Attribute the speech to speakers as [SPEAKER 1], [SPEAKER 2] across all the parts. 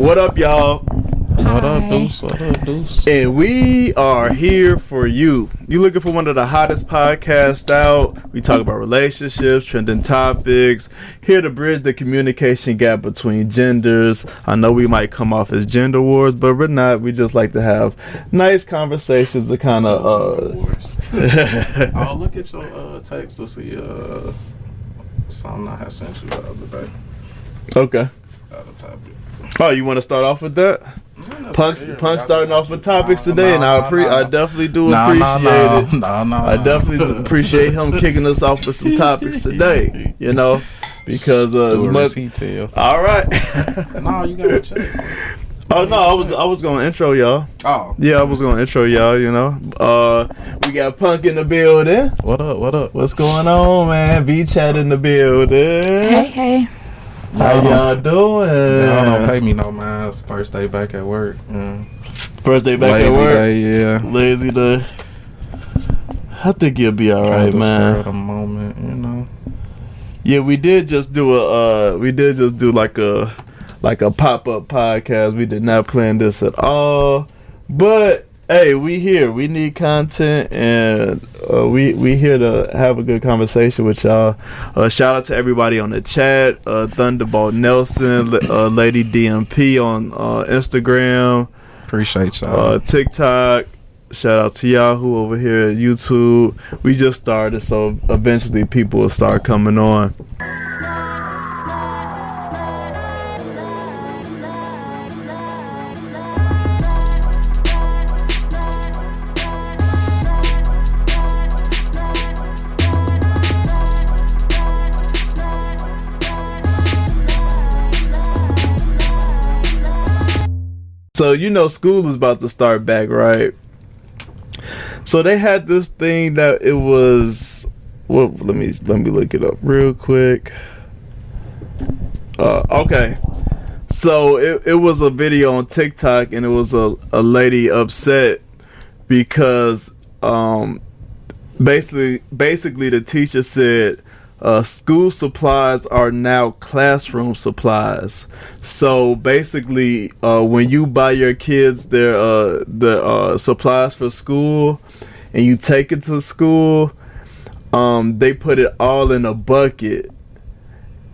[SPEAKER 1] What up, y'all?
[SPEAKER 2] What up, Deuce? What up, Deuce?
[SPEAKER 1] And we are here for you. You looking for one of the hottest podcasts out? We talk about relationships, trending topics, here to bridge the communication gap between genders. I know we might come off as gender wars, but we're not. We just like to have nice conversations to kind of
[SPEAKER 2] Oh, look at your text to see something I had sent you the other day.
[SPEAKER 1] Okay.
[SPEAKER 2] The topic.
[SPEAKER 1] Oh, you want to start off with that? Punk starting off with topics today, and I definitely do appreciate it. I definitely appreciate him kicking us off with some topics today. You know, because as much. All right.
[SPEAKER 2] No, you gotta check.
[SPEAKER 1] Oh no, I was gonna intro y'all.
[SPEAKER 2] Oh
[SPEAKER 1] yeah, I was gonna intro y'all. You know, we got Punk in the building.
[SPEAKER 2] What up? What up?
[SPEAKER 1] What's going on, man? V-Chat in the building.
[SPEAKER 3] Hey.
[SPEAKER 1] How y'all doing?
[SPEAKER 2] Y'all don't pay me no mind. First day back at work.
[SPEAKER 1] First day back
[SPEAKER 2] Lazy
[SPEAKER 1] at work.
[SPEAKER 2] Day, yeah.
[SPEAKER 1] Lazy day. I think you'll be all right, man.
[SPEAKER 2] At a moment, you know.
[SPEAKER 1] Yeah, we did just do like a pop-up podcast. We did not plan this at all, but hey, we here. We need content, and we here to have a good conversation with y'all. Shout out to everybody on the chat. Thunderbolt Nelson, Lady DMP on Instagram.
[SPEAKER 2] Appreciate y'all.
[SPEAKER 1] TikTok. Shout out to Yahoo over here at YouTube. We just started, so eventually people will start coming on. So you know school is about to start back, right? So they had this thing that it was. Well, let me look it up real quick. Okay, so it was a video on TikTok, and it was a lady upset because basically the teacher said school supplies are now classroom supplies. So basically, when you buy your kids the supplies for school and you take it to school, they put it all in a bucket,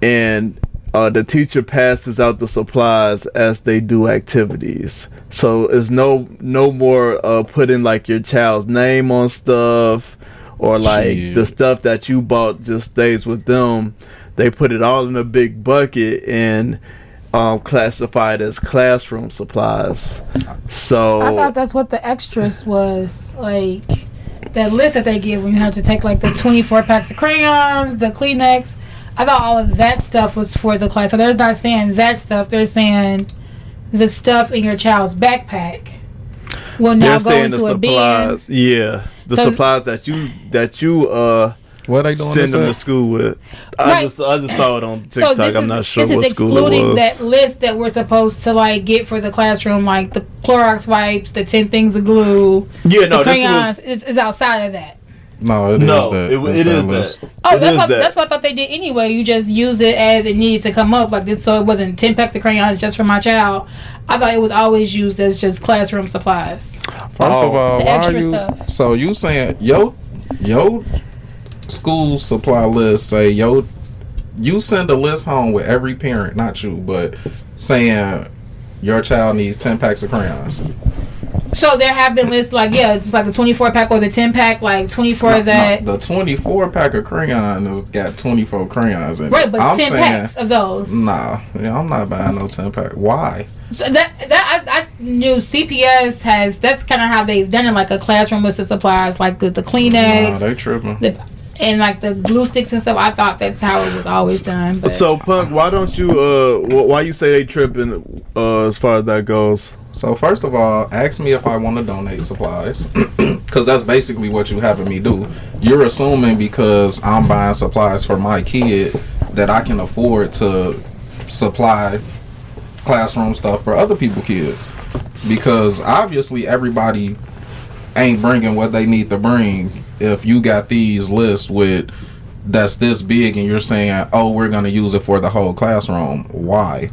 [SPEAKER 1] and the teacher passes out the supplies as they do activities. So it's no more putting like your child's name on stuff, or like the stuff that you bought just stays with them. They put it all in a big bucket and classify it as classroom supplies. So
[SPEAKER 3] I thought that's what the extras was, like that list that they give when you have to take like the 24 packs of crayons, the Kleenex. I thought all of that stuff was for the class. So they're not saying that stuff. They're saying the stuff in your child's backpack will now go into a bin.
[SPEAKER 1] Yeah. The supplies that you
[SPEAKER 2] what are they doing
[SPEAKER 1] send them to school with. I just saw it on TikTok. I'm not sure what school it was. This is excluding
[SPEAKER 3] that list that we're supposed to like get for the classroom, like the Clorox wipes, the 10 things of glue.
[SPEAKER 1] Yeah, no,
[SPEAKER 3] the crayons. It's outside of that.
[SPEAKER 2] No, it is that.
[SPEAKER 1] It is that.
[SPEAKER 3] Oh, that's what I thought they did anyway. You just use it as it needed to come up, like this, so it wasn't 10 packs of crayons just for my child. I thought it was always used as just classroom supplies.
[SPEAKER 2] First of all, why are you?
[SPEAKER 3] Stuff.
[SPEAKER 2] So you saying yo school supply list say you send a list home with every parent, not you, but saying your child needs 10 packs of crayons.
[SPEAKER 3] So there have been lists like, just like the 24 pack or the 10 pack, like 24 the
[SPEAKER 2] 24 pack of crayons has got 24 crayons in it.
[SPEAKER 3] Right, but I'm 10 packs of those.
[SPEAKER 2] Nah, I'm not buying no 10 pack. Why?
[SPEAKER 3] So that I knew CPS has, that's kind of how they've done it, like a classroom list of supplies, like the Kleenex.
[SPEAKER 2] Nah, they tripping.
[SPEAKER 3] And like the glue sticks and stuff. I thought that's how it was always done. But.
[SPEAKER 1] So Punk, why don't you why you say they tripping as far as that goes?
[SPEAKER 2] So first of all, ask me if I want to donate supplies, because that's basically what you having me do. You're assuming because I'm buying supplies for my kid that I can afford to supply classroom stuff for other people's kids, because obviously everybody ain't bringing what they need to bring. If you got these lists with that's this big and you're saying, oh, we're going to use it for the whole classroom, why?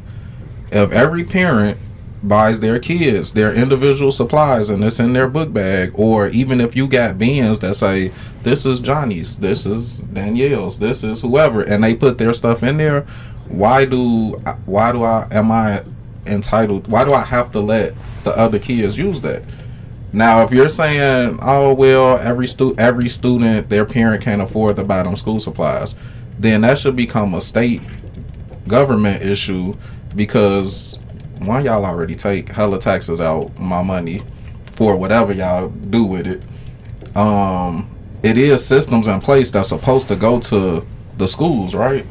[SPEAKER 2] If every parent buys their kids their individual supplies and it's in their book bag, or even if you got bins that say this is Johnny's, this is Danielle's, this is whoever, and they put their stuff in there, why do I am I entitled, why do I have to let the other kids use that? Now if you're saying, oh well, every student, their parent can't afford to buy them school supplies, then that should become a state government issue, because one, y'all already take hella taxes out my money for whatever y'all do with it. It is systems in place that's supposed to go to the schools, right?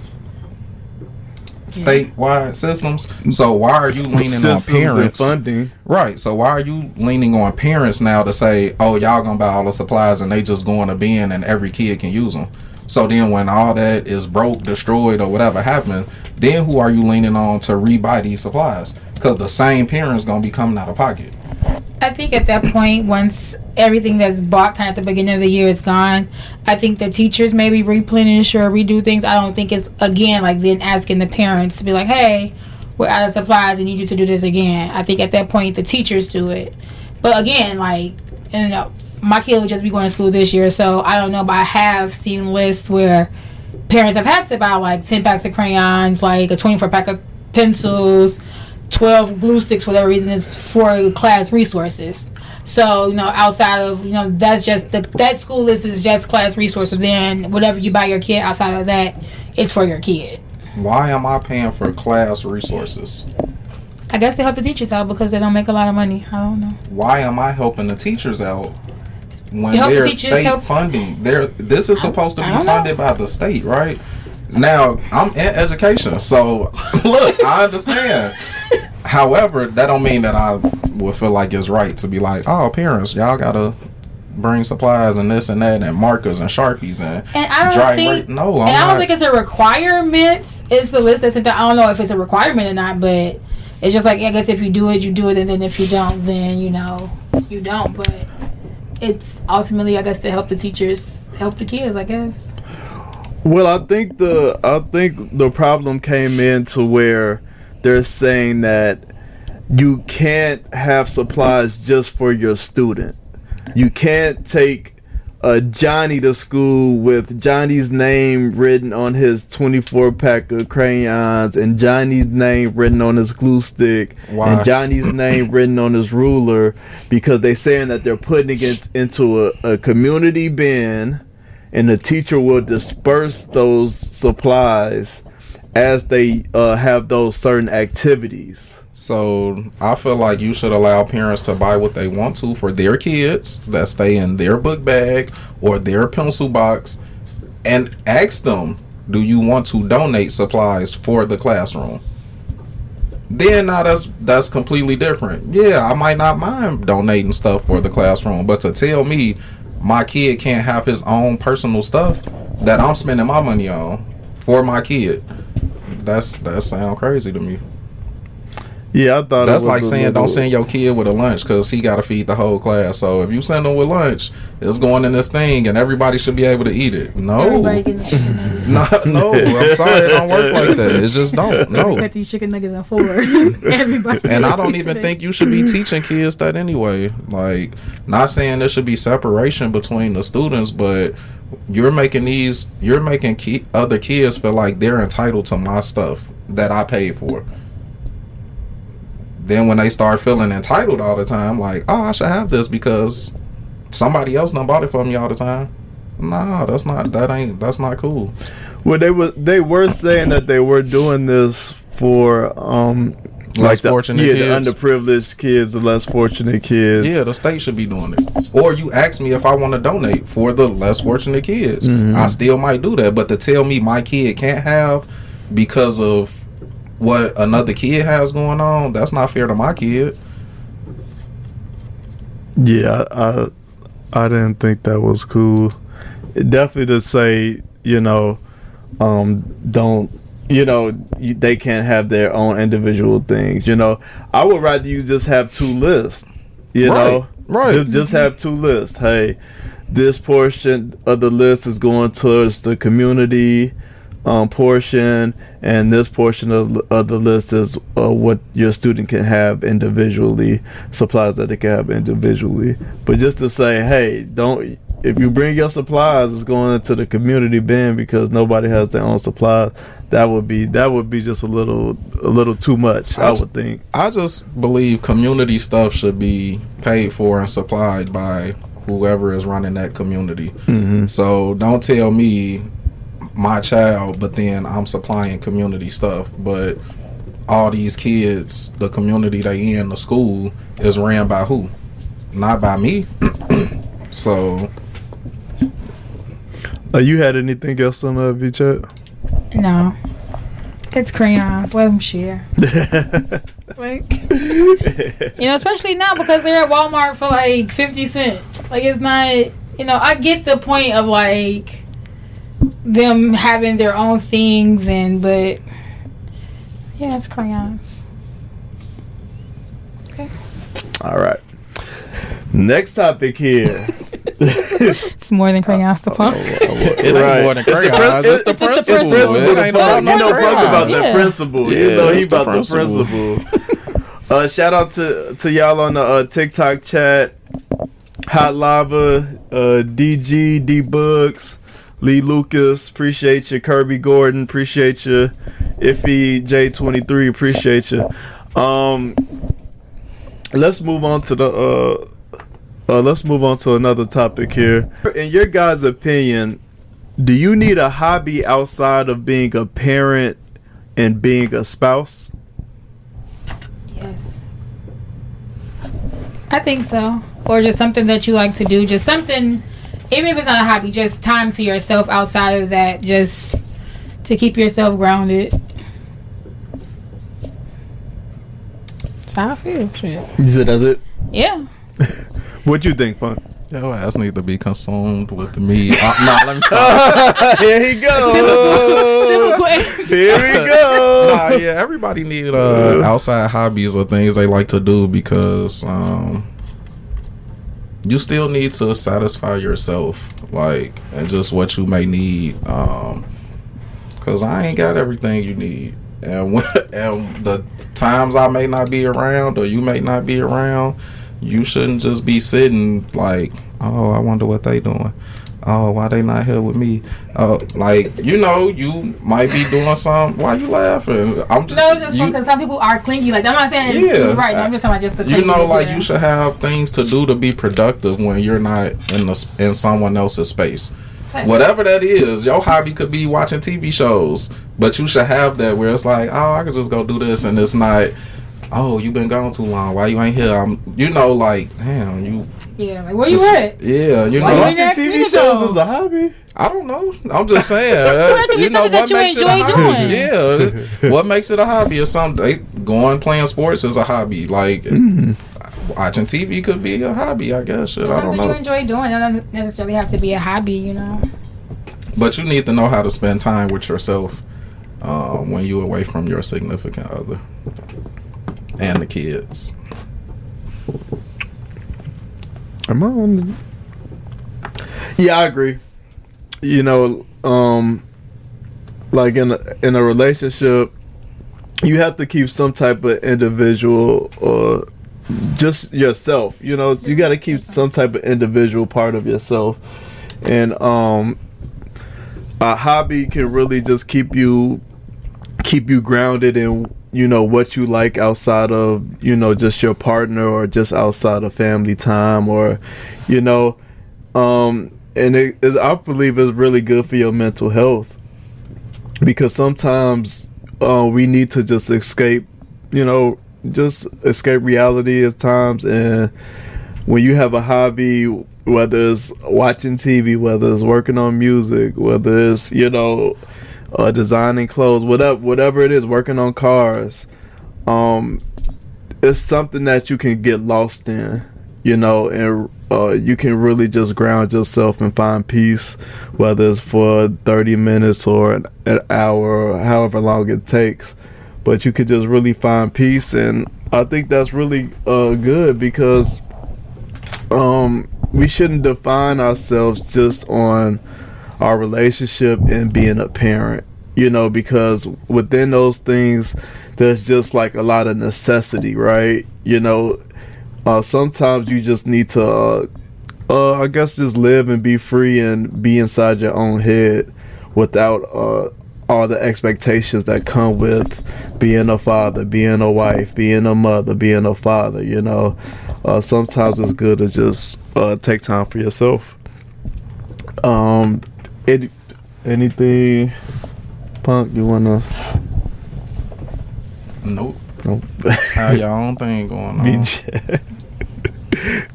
[SPEAKER 2] Statewide systems. So why are you leaning on parents?
[SPEAKER 1] Funding.
[SPEAKER 2] Right. So why are you leaning on parents now to say, oh, y'all gonna buy all the supplies and they just go in a bin and every kid can use them? So then when all that is broke, destroyed, or whatever happened, then who are you leaning on to rebuy these supplies? Because the same parent's going to be coming out of pocket.
[SPEAKER 3] I think at that point, once everything that's bought kind of at the beginning of the year is gone, I think the teachers maybe replenish or redo things. I don't think it's, again, like then asking the parents to be like, hey, we're out of supplies, we need you to do this again. I think at that point, the teachers do it. But again, like, you know, my kid will just be going to school this year, so I don't know, but I have seen lists where parents have had to buy like 10 packs of crayons, like a 24 pack of pencils, 12 glue sticks for whatever reason is for class resources. So, you know, outside of, you know, that's just that school list is just class resources. Then whatever you buy your kid outside of that, it's for your kid.
[SPEAKER 2] Why am I paying for class resources?
[SPEAKER 3] I guess they help the teachers out because they don't make a lot of money. I don't know.
[SPEAKER 2] Why am I helping the teachers out when there's state funding? This is supposed to be funded by the state, right? Now, I'm in education, so look, I understand. However, that don't mean that I would feel like it's right to be like, oh, parents, y'all gotta bring supplies and this and that and markers and Sharpies and
[SPEAKER 3] I don't think
[SPEAKER 2] no,
[SPEAKER 3] I don't think it's a requirement. It's the list that's in there. I don't know if it's a requirement or not, but it's just like, I guess if you do it, you do it, and then if you don't, then you know you don't. But it's ultimately, I guess, to help the teachers help the kids, I guess.
[SPEAKER 1] Well, I think the problem came in to where they're saying that you can't have supplies just for your student. You can't take Johnny to school with Johnny's name written on his 24 pack of crayons and Johnny's name written on his glue stick.
[SPEAKER 2] Why?
[SPEAKER 1] And Johnny's name written on his ruler, because they're saying that they're putting it into a community bin, and the teacher will disperse those supplies as they have those certain activities.
[SPEAKER 2] So I feel like you should allow parents to buy what they want to for their kids that stay in their book bag or their pencil box, and ask them, do you want to donate supplies for the classroom? Then now that's completely different. Yeah, I might not mind donating stuff for the classroom, but to tell me my kid can't have his own personal stuff that I'm spending my money on for my kid, that sound crazy to me.
[SPEAKER 1] Yeah, I thought
[SPEAKER 2] that's like saying don't send your kid with a lunch because he got to feed the whole class. So if you send them with lunch, it's going in this thing and everybody should be able to eat it. No,
[SPEAKER 3] Everybody getting the chicken nuggets.
[SPEAKER 2] no, I'm sorry, it don't work like that. It just don't. No.
[SPEAKER 3] Got these chicken nuggets in 4. Everybody.
[SPEAKER 2] And I don't even think you should be teaching kids that anyway. Like, not saying there should be separation between the students, but you're making other kids feel like they're entitled to my stuff that I paid for. Then when they start feeling entitled all the time, like, oh, I should have this because somebody else done bought it for me all the time. Nah, that's not cool.
[SPEAKER 1] Well, they were saying that they were doing this for
[SPEAKER 2] less fortunate kids.
[SPEAKER 1] The underprivileged kids, the less fortunate kids.
[SPEAKER 2] Yeah, the state should be doing it. Or you ask me if I want to donate for the less fortunate kids. Mm-hmm. I still might do that, but to tell me my kid can't have because of what another kid has going on, that's not fair to my kid.
[SPEAKER 1] Yeah, I didn't think that was cool. It definitely to say, don't, they can't have their own individual things. I would rather you just have 2 lists.
[SPEAKER 2] Right.
[SPEAKER 1] Just have 2 lists. Hey, this portion of the list is going towards the community. portion, and this portion of the list is what your student can have individually, supplies that they can have individually. But just to say, hey, don't, if you bring your supplies, it's going into the community bin because nobody has their own supplies. That would be just a little too much, I would think.
[SPEAKER 2] I just believe community stuff should be paid for and supplied by whoever is running that community.
[SPEAKER 1] Mm-hmm.
[SPEAKER 2] So don't tell me my child, but then I'm supplying community stuff. But all these kids, the community they in, the school, is ran by who? Not by me. So.
[SPEAKER 1] You had anything else on the V-chat?
[SPEAKER 3] No. It's crayons. Let them share. Like, especially now because they're at Walmart for like 50 cents. Like, it's not, I get the point of like them having their own things, but yeah, it's crayons. Okay.
[SPEAKER 1] All right. Next topic here.
[SPEAKER 3] It's more than crayons to pump.
[SPEAKER 2] It ain't more than crayons. It's the principle.
[SPEAKER 3] It
[SPEAKER 2] ain't about
[SPEAKER 1] Punk about
[SPEAKER 3] Yeah.
[SPEAKER 1] that principle. He about the principle. Shout out to y'all on the TikTok chat. Hot Lava, DG, D Bugs, Lee Lucas, appreciate you. Kirby Gordon, appreciate you. Iffy J23, appreciate you. Let's move on to another topic here. In your guys' opinion, do you need a hobby outside of being a parent and being a spouse?
[SPEAKER 3] Yes. I think so. Or just something that you like to do. Just something, even if it's not a hobby, just time to yourself outside of that, just to keep yourself grounded. That's how I feel. Shit.
[SPEAKER 1] You said that's it?
[SPEAKER 3] Yeah.
[SPEAKER 1] What you think, Punk?
[SPEAKER 2] Your ass need to be consumed with me. Let me stop.
[SPEAKER 1] Here he goes.
[SPEAKER 3] Typical.
[SPEAKER 1] Here we go.
[SPEAKER 2] Yeah, everybody need outside hobbies or things they like to do because you still need to satisfy yourself, like, and just what you may need. Because I ain't got everything you need, and the times I may not be around or you may not be around, you shouldn't just be sitting like, oh, I wonder what they doing. Oh, why they not here with me? Like, you might be doing something. Why you laughing? I'm just.
[SPEAKER 3] No, it's just because some people are clingy. Like, I'm not saying you're right. I'm just talking about just the clingy.
[SPEAKER 2] You should have things to do to be productive when you're not in someone else's space.
[SPEAKER 3] Right.
[SPEAKER 2] Whatever that is, your hobby could be watching TV shows, but you should have that where it's like, oh, I could just go do this, and it's not, oh, you been gone too long. Why you ain't here? Like, damn, you.
[SPEAKER 3] Yeah, like, where you at?
[SPEAKER 2] Yeah,
[SPEAKER 1] watching TV shows is a hobby.
[SPEAKER 2] I don't know. I'm just saying.
[SPEAKER 3] What makes it a hobby?
[SPEAKER 2] Yeah, what makes it a hobby is something. Playing sports is a hobby. Like watching TV could be a hobby, I guess. Shit, I don't know.
[SPEAKER 3] Something you enjoy doing. It doesn't necessarily have to be a hobby,
[SPEAKER 2] But you need to know how to spend time with yourself when you're away from your significant other and the kids.
[SPEAKER 1] Yeah, I agree. Like in a relationship, you have to keep some type of individual or just yourself. You got to keep some type of individual part of yourself, and a hobby can really just keep you grounded in what you like outside of just your partner or just outside of family time or and I believe it's really good for your mental health because sometimes we need to just escape reality at times, and when you have a hobby, whether it's watching TV, whether it's working on music, whether it's designing clothes, whatever it is, working on cars, it's something that you can get lost in, and you can really just ground yourself and find peace, whether it's for 30 minutes or an hour or however long it takes. But you could just really find peace, and I think that's really good because we shouldn't define ourselves just on our relationship and being a parent. you know, because within those things, there's just like a lot of necessity, right? You know, sometimes you just need to, I guess, just live and be free and be inside your own head without all the expectations that come with being a father, being a wife, being a mother, being a father, you know. Sometimes it's good to just take time for yourself. Anything, Punk, you wanna?
[SPEAKER 2] Nope.
[SPEAKER 1] Nope.
[SPEAKER 2] Have your own thing going on.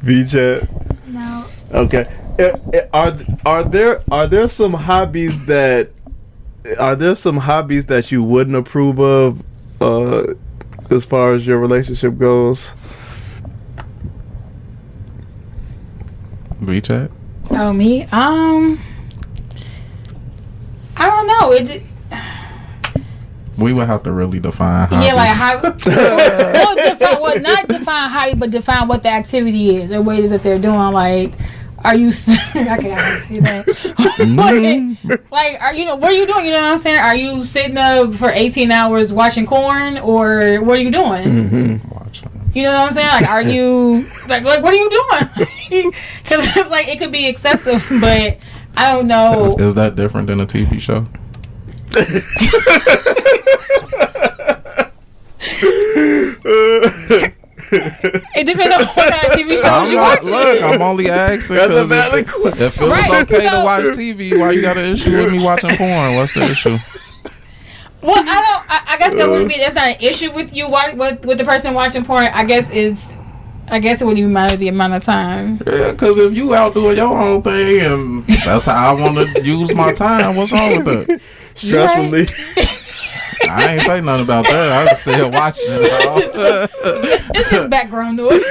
[SPEAKER 1] VJ.
[SPEAKER 3] No.
[SPEAKER 1] Okay. Are there some hobbies that you wouldn't approve of as far as your relationship goes?
[SPEAKER 2] VChat?
[SPEAKER 3] Oh, me? I don't know.
[SPEAKER 2] We would have to really define hobbies.
[SPEAKER 3] Yeah, like how. Not define hobby, but define what the activity is or what it is that they're doing. Like, are you? I can't say that. Like, are you know what are you doing? You know what I'm saying? Are you sitting up for 18 hours watching corn, or what are you doing?
[SPEAKER 1] Mm-hmm.
[SPEAKER 3] You know what I'm saying? Like, are you like what are you doing? Because it's like it could be excessive, but I don't know.
[SPEAKER 2] Is that different than a TV show?
[SPEAKER 3] It depends on what kind of TV shows you watch.
[SPEAKER 2] Look, I'm only asking because if it was okay to watch TV, why you got an issue with me watching porn? What's the issue?
[SPEAKER 3] Well, I guess that wouldn't be. That's not an issue with you. With the person watching porn. I guess it wouldn't matter the amount of time.
[SPEAKER 2] Yeah, because if you out doing your own thing and that's how I want to use my time, what's wrong with that?
[SPEAKER 1] Stress relief.
[SPEAKER 2] I ain't say nothing about that. I just said watching.
[SPEAKER 3] It's just background noise.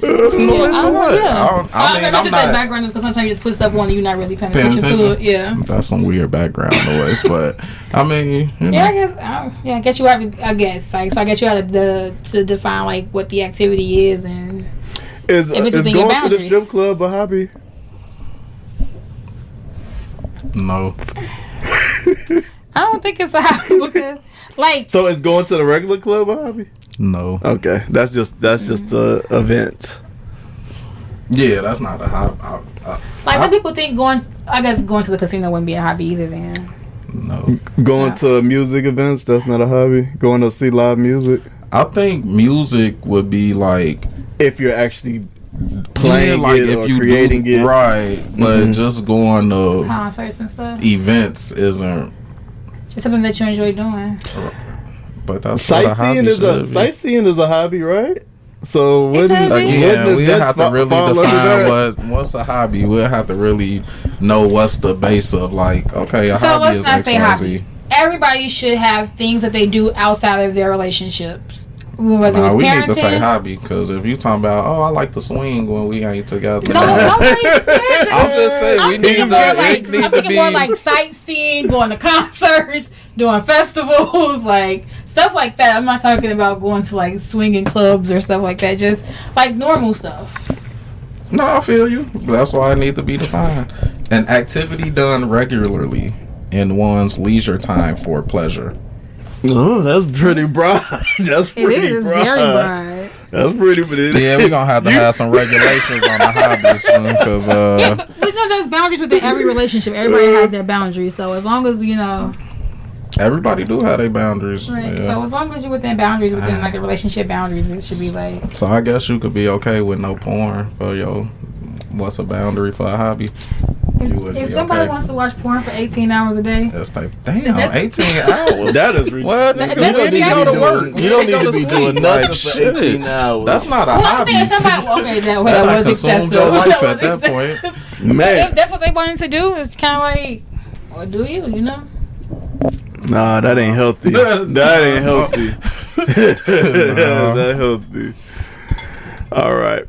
[SPEAKER 2] I mean, I'm not
[SPEAKER 3] background noise because sometimes you just put stuff on and you're not really paying attention to it. Yeah,
[SPEAKER 2] that's some weird background noise, but I mean, you know.
[SPEAKER 3] I guess you have to. I guess like so. I guess you have to define like what the activity is and
[SPEAKER 1] if it's going
[SPEAKER 3] your
[SPEAKER 1] to the strip club a hobby?
[SPEAKER 2] No.
[SPEAKER 3] I don't think it's a hobby because, like. So
[SPEAKER 1] it's going to the regular club a hobby?
[SPEAKER 2] No.
[SPEAKER 1] Okay, that's just a event.
[SPEAKER 2] Yeah, that's not a hobby.
[SPEAKER 3] Some people think going to the casino wouldn't be a hobby either. Then.
[SPEAKER 2] No.
[SPEAKER 1] Going to music events, that's not a hobby. Going to see live music.
[SPEAKER 2] I think music would be like
[SPEAKER 1] if you're actually playing it
[SPEAKER 2] if
[SPEAKER 1] or
[SPEAKER 2] you
[SPEAKER 1] creating it,
[SPEAKER 2] right? But just going to
[SPEAKER 3] concerts and stuff,
[SPEAKER 2] events isn't.
[SPEAKER 3] Just something that you enjoy doing.
[SPEAKER 2] But that's
[SPEAKER 1] sightseeing is a hobby, right? So
[SPEAKER 2] we'll have to really define what's a hobby. We'll have to really know what's the base of like. Okay, a hobby is XYZ.
[SPEAKER 3] Everybody should have things that they do outside of their relationships. Whether it's
[SPEAKER 2] we
[SPEAKER 3] parenting.
[SPEAKER 2] Need to say hobby because if you talking about I like to swing when we ain't together.
[SPEAKER 3] No, nobody said that.
[SPEAKER 2] I'm just saying
[SPEAKER 3] I'm thinking more like sightseeing, going to concerts, doing festivals, like stuff like that. I'm not talking about going to like swinging clubs or stuff like that. Just like normal stuff.
[SPEAKER 2] No, I feel you. That's why it need to be defined. An activity done regularly in one's leisure time for pleasure.
[SPEAKER 1] Oh, that's pretty broad. It's very
[SPEAKER 3] broad.
[SPEAKER 1] That's pretty, but
[SPEAKER 2] yeah, we're gonna have to have some regulations on the hobbies because
[SPEAKER 3] but we know there's boundaries within every relationship. Everybody has their boundaries, so as long as you know.
[SPEAKER 2] Everybody do have their boundaries.
[SPEAKER 3] Right. Yeah. So as long as you're within boundaries, within like the relationship boundaries, it should be like.
[SPEAKER 2] So I guess you could be okay with no porn for your. What's a boundary for a hobby?
[SPEAKER 3] If somebody wants to watch porn for 18 hours a day,
[SPEAKER 2] that's like, damn, 18 hours.
[SPEAKER 1] That is ridiculous.
[SPEAKER 2] Well, you don't need to go to work.
[SPEAKER 1] You don't need to be doing nothing for 18 hours.
[SPEAKER 2] That's not a hobby.
[SPEAKER 3] I'm saying somebody, that was excessive.
[SPEAKER 2] Your life at that point.
[SPEAKER 1] Man.
[SPEAKER 3] If that's what they wanted to do, it's kind of like, well, do you know?
[SPEAKER 1] Nah, that ain't healthy. That ain't healthy. That healthy. All right.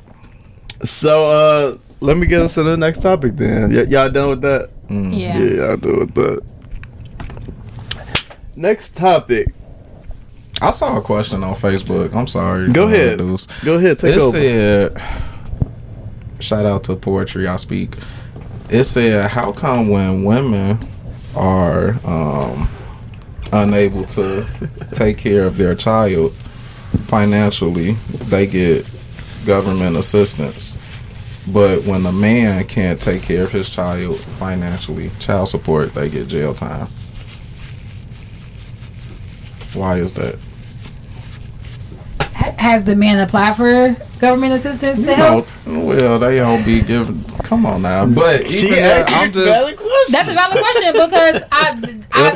[SPEAKER 1] So, let me get us to the next topic then. Y'all done with that?
[SPEAKER 3] Yeah.
[SPEAKER 1] Yeah, y'all done with that. Next topic.
[SPEAKER 2] I saw a question on Facebook. I'm sorry.
[SPEAKER 1] Go ahead. Go ahead. Take over.
[SPEAKER 2] It said, shout out to Poetry I Speak. It said, how come when women are unable to take care of their child financially, they get government assistance. But when a man can't take care of his child financially, child support, they get jail time. Why is that?
[SPEAKER 3] Has the man applied for government assistance to help?
[SPEAKER 2] Well, they don't be giving. Come on now, but even that, I'm just.
[SPEAKER 3] That's a valid question because
[SPEAKER 2] if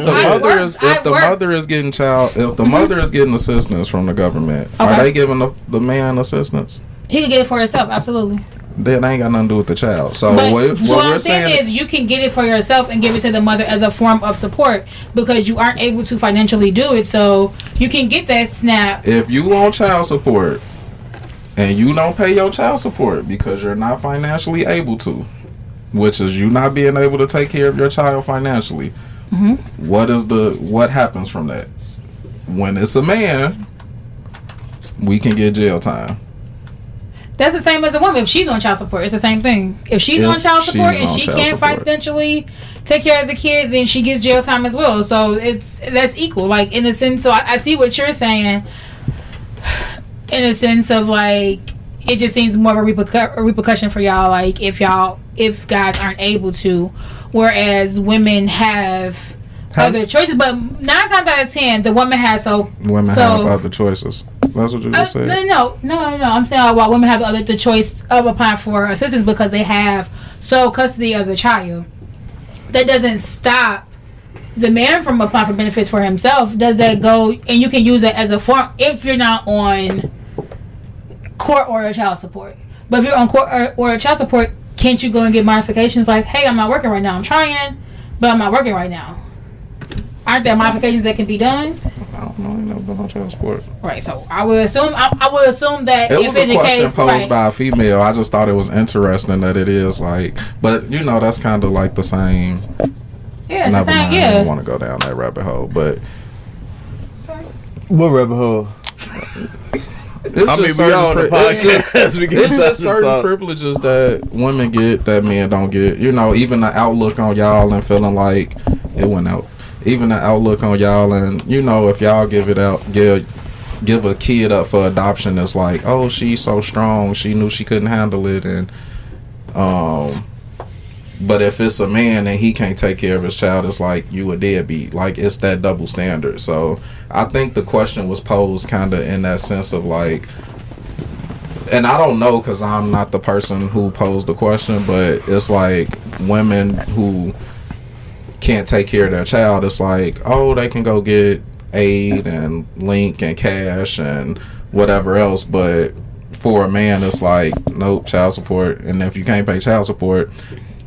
[SPEAKER 2] the mother is getting assistance from the government,
[SPEAKER 3] okay,
[SPEAKER 2] are they giving the man assistance?
[SPEAKER 3] He can get it for himself, absolutely.
[SPEAKER 2] That ain't got nothing to do with the child. So
[SPEAKER 3] but
[SPEAKER 2] what
[SPEAKER 3] I'm saying is you can get it for yourself and give it to the mother as a form of support because you aren't able to financially do it. So you can get that SNAP.
[SPEAKER 2] If you want child support and you don't pay your child support because you're not financially able to, which is you not being able to take care of your child financially, what happens from that? When it's a man, we can get jail time.
[SPEAKER 3] That's the same as a woman. If she's on child support, it's the same thing. If she's on child support and she can't financially take care of the kid, then she gets jail time as well. So that's equal. Like in the sense, so I see what you're saying. In a sense of like, it just seems more of a repercussion for y'all. Like if guys aren't able to, whereas women have other choices. But 9 times out of 10, the woman has have
[SPEAKER 2] other choices. That's what you just said.
[SPEAKER 3] No. I'm saying while women have the choice of applying for assistance because they have sole custody of the child. That doesn't stop the man from applying for benefits for himself. Does that go? And you can use it as a form if you're not on court order child support. But if you're on court order child support, can't you go and get modifications like, hey, I'm not working right now. I'm trying, but I'm not working right now. Aren't there modifications that can be done?
[SPEAKER 2] I don't know. I ain't never been on child support.
[SPEAKER 3] Right. So I would assume that
[SPEAKER 2] it
[SPEAKER 3] if
[SPEAKER 2] was
[SPEAKER 3] in
[SPEAKER 2] a
[SPEAKER 3] the
[SPEAKER 2] question
[SPEAKER 3] case
[SPEAKER 2] posed by a female. I just thought it was interesting that it is like, but that's kind of like the same.
[SPEAKER 3] Yeah, it's
[SPEAKER 2] never
[SPEAKER 3] the same.
[SPEAKER 2] mind.
[SPEAKER 3] Yeah.
[SPEAKER 2] I don't want to go down that rabbit hole, but
[SPEAKER 1] what rabbit hole?
[SPEAKER 2] It's just certain privileges that women get that men don't get. Even the outlook on y'all and feeling like it went out. Even the outlook on y'all and if y'all give a kid up for adoption, it's like, oh, she's so strong, she knew she couldn't handle it, and but if it's a man and he can't take care of his child, it's like you a deadbeat. Like it's that double standard. So I think the question was posed kind of in that sense of like, and I don't know because I'm not the person who posed the question, but it's like women who can't take care of their child, it's like, oh, they can go get aid and link and cash and whatever else, but for a man it's like, nope, child support. And if you can't pay child support,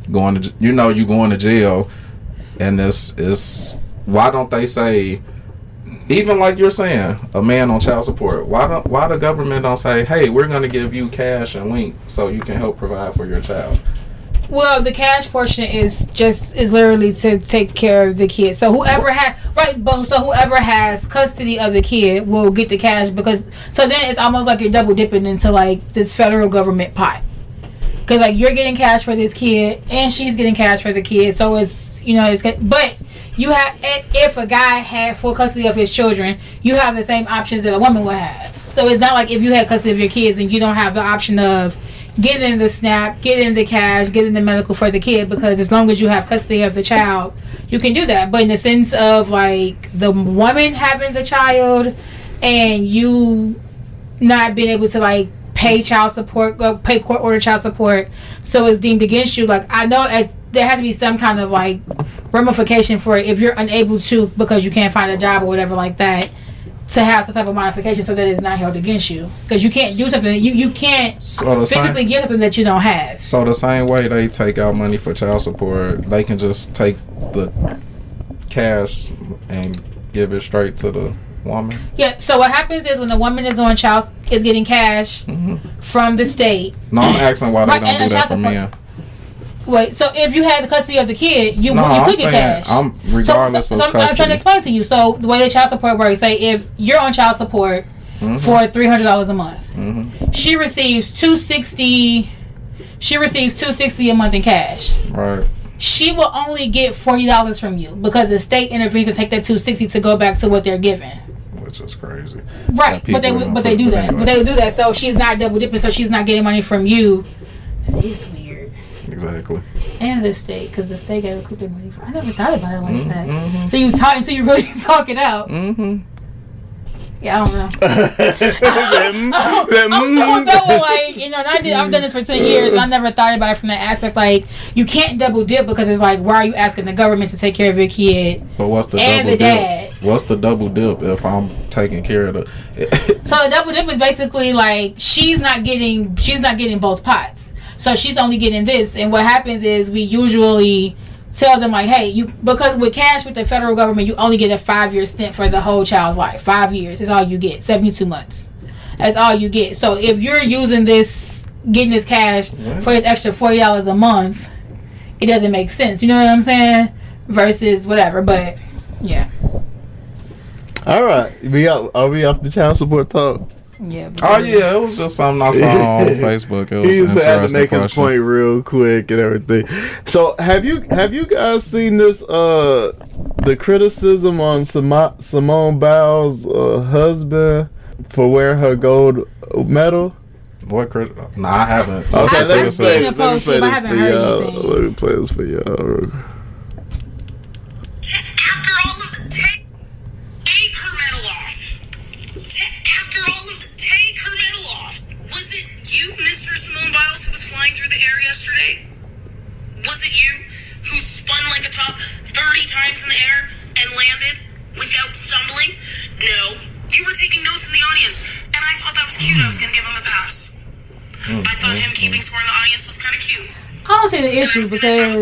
[SPEAKER 2] you going to jail. And this is why don't they say, even like you're saying, a man on child support, why the government don't say, hey, we're going to give you cash and link so you can help provide for your child?
[SPEAKER 3] Well, the cash portion is literally to take care of the kid. So whoever has custody of the kid will get the cash so then it's almost like you're double dipping into like this federal government pot. Because like you're getting cash for this kid and she's getting cash for the kid. So it's but you have, if a guy had full custody of his children, you have the same options that a woman would have. So it's not like if you had custody of your kids and you don't have the option of getting the SNAP, getting the cash, getting the medical for the kid, because as long as you have custody of the child, you can do that. But in the sense of like the woman having the child and you not being able to like pay child support, pay court order child support, so it's deemed against you. Like I know there has to be some kind of like ramification for it if you're unable to because you can't find a job or whatever like that, to have some type of modification so that it's not held against you, because you can't do something that you can't physically get something that you don't have.
[SPEAKER 2] So the same way they take out money for child support, they can just take the cash and give it straight to the woman.
[SPEAKER 3] Yeah. So what happens is when the woman is getting cash from the state.
[SPEAKER 2] No, I'm asking why they don't do that for men.
[SPEAKER 3] Wait, so if you had the custody of the kid, you could get cash.
[SPEAKER 2] Regardless of custody.
[SPEAKER 3] I'm trying to explain to you. So the way the child support works, say if you're on child support for $300 a month, she receives $260 a month in cash.
[SPEAKER 2] Right.
[SPEAKER 3] she will only get $40 from you because the state intervenes to take that $260 to go back to what they're giving.
[SPEAKER 2] Which is crazy.
[SPEAKER 3] Right, but they do that. Anyway. But they do that, so she's not double dipping, so she's not getting money from you. It's weird.
[SPEAKER 2] Exactly.
[SPEAKER 3] And the state, because the state got to recoup their money. I never thought about it like that. Mm-hmm. So you talk until you really talk it out. Mm-hmm. Yeah, I don't know. I'm double, like, you know, I've done this for 10 years, and I never thought about it from that aspect. Like, you can't double dip because it's like, why are you asking the government to take care of your kid?
[SPEAKER 2] But what's the
[SPEAKER 3] and
[SPEAKER 2] double
[SPEAKER 3] the dad?
[SPEAKER 2] Dip? What's the double dip if I'm taking care of the?
[SPEAKER 3] So the double dip is basically like she's not getting both pots. So she's only getting this, and what happens is we usually tell them like, hey, because with cash with the federal government, you only get a 5-year stint for the whole child's life. 5 years is all you get. 72 months. That's all you get. So if you're using this, getting this cash for this extra $40 a month, it doesn't make sense. You know what I'm saying? Versus whatever. But yeah.
[SPEAKER 1] All right, are we off the child support talk?
[SPEAKER 3] Yeah.
[SPEAKER 2] Oh yeah, it was just something I saw on Facebook. It was
[SPEAKER 1] he just had to make
[SPEAKER 2] question.
[SPEAKER 1] his point real quick and everything. So have you guys seen this? The criticism on Simone Biles' husband for wearing her gold medal.
[SPEAKER 2] What No, I haven't.
[SPEAKER 1] Okay, let me play
[SPEAKER 3] this for y'all.
[SPEAKER 1] Let me play this for y'all.
[SPEAKER 4] Times in the air and landed without stumbling? No. You were taking notes in the audience, and I thought that was cute. I was going to give him a pass. I thought him keeping score in the audience was kind of cute.
[SPEAKER 3] I don't see the issue because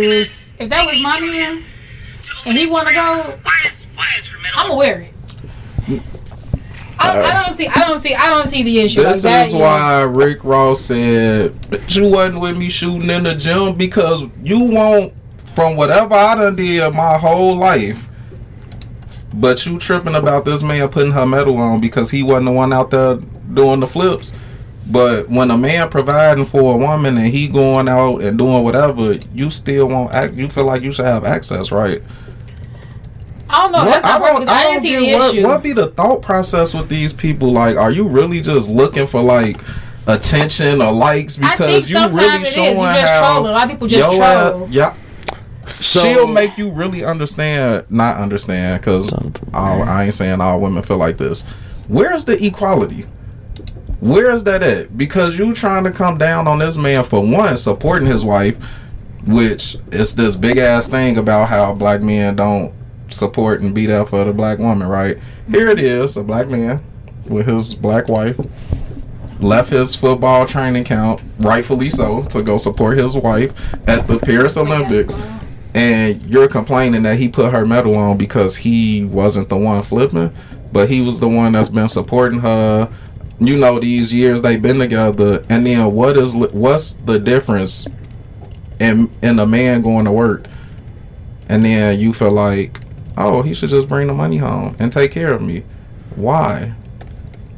[SPEAKER 3] if that was my man and he want to go,
[SPEAKER 4] why is her middle?
[SPEAKER 3] I'm gonna wear it. I don't see the issue.
[SPEAKER 2] This is why Rick Ross said you wasn't with me shooting in the gym because you won't. From whatever I done did my whole life, but you tripping about this man putting her medal on because he wasn't the one out there doing the flips. But when a man providing for a woman and he going out and doing whatever, you still won't you feel like you should have access, right?
[SPEAKER 3] I don't know. I didn't see the issue.
[SPEAKER 2] What be the thought process with these people? Like, are you really just looking for like attention or likes because you really showing how
[SPEAKER 3] a lot of people just troll.
[SPEAKER 2] Yeah. So, she'll make you really not understand, because I ain't saying all women feel like this. Where's the equality? Where is that at? Because you trying to come down on this man for one, supporting his wife, which is this big ass thing about how black men don't support and be there for the black woman, right? Here it is, a black man with his black wife left his football training camp, rightfully so, to go support his wife at the Paris Olympics. And you're complaining that he put her medal on because he wasn't the one flipping, but he was the one that's been supporting her, you know, these years they've been together. And then what's the difference in a man going to work and then you feel like, oh, he should just bring the money home and take care of me? Why?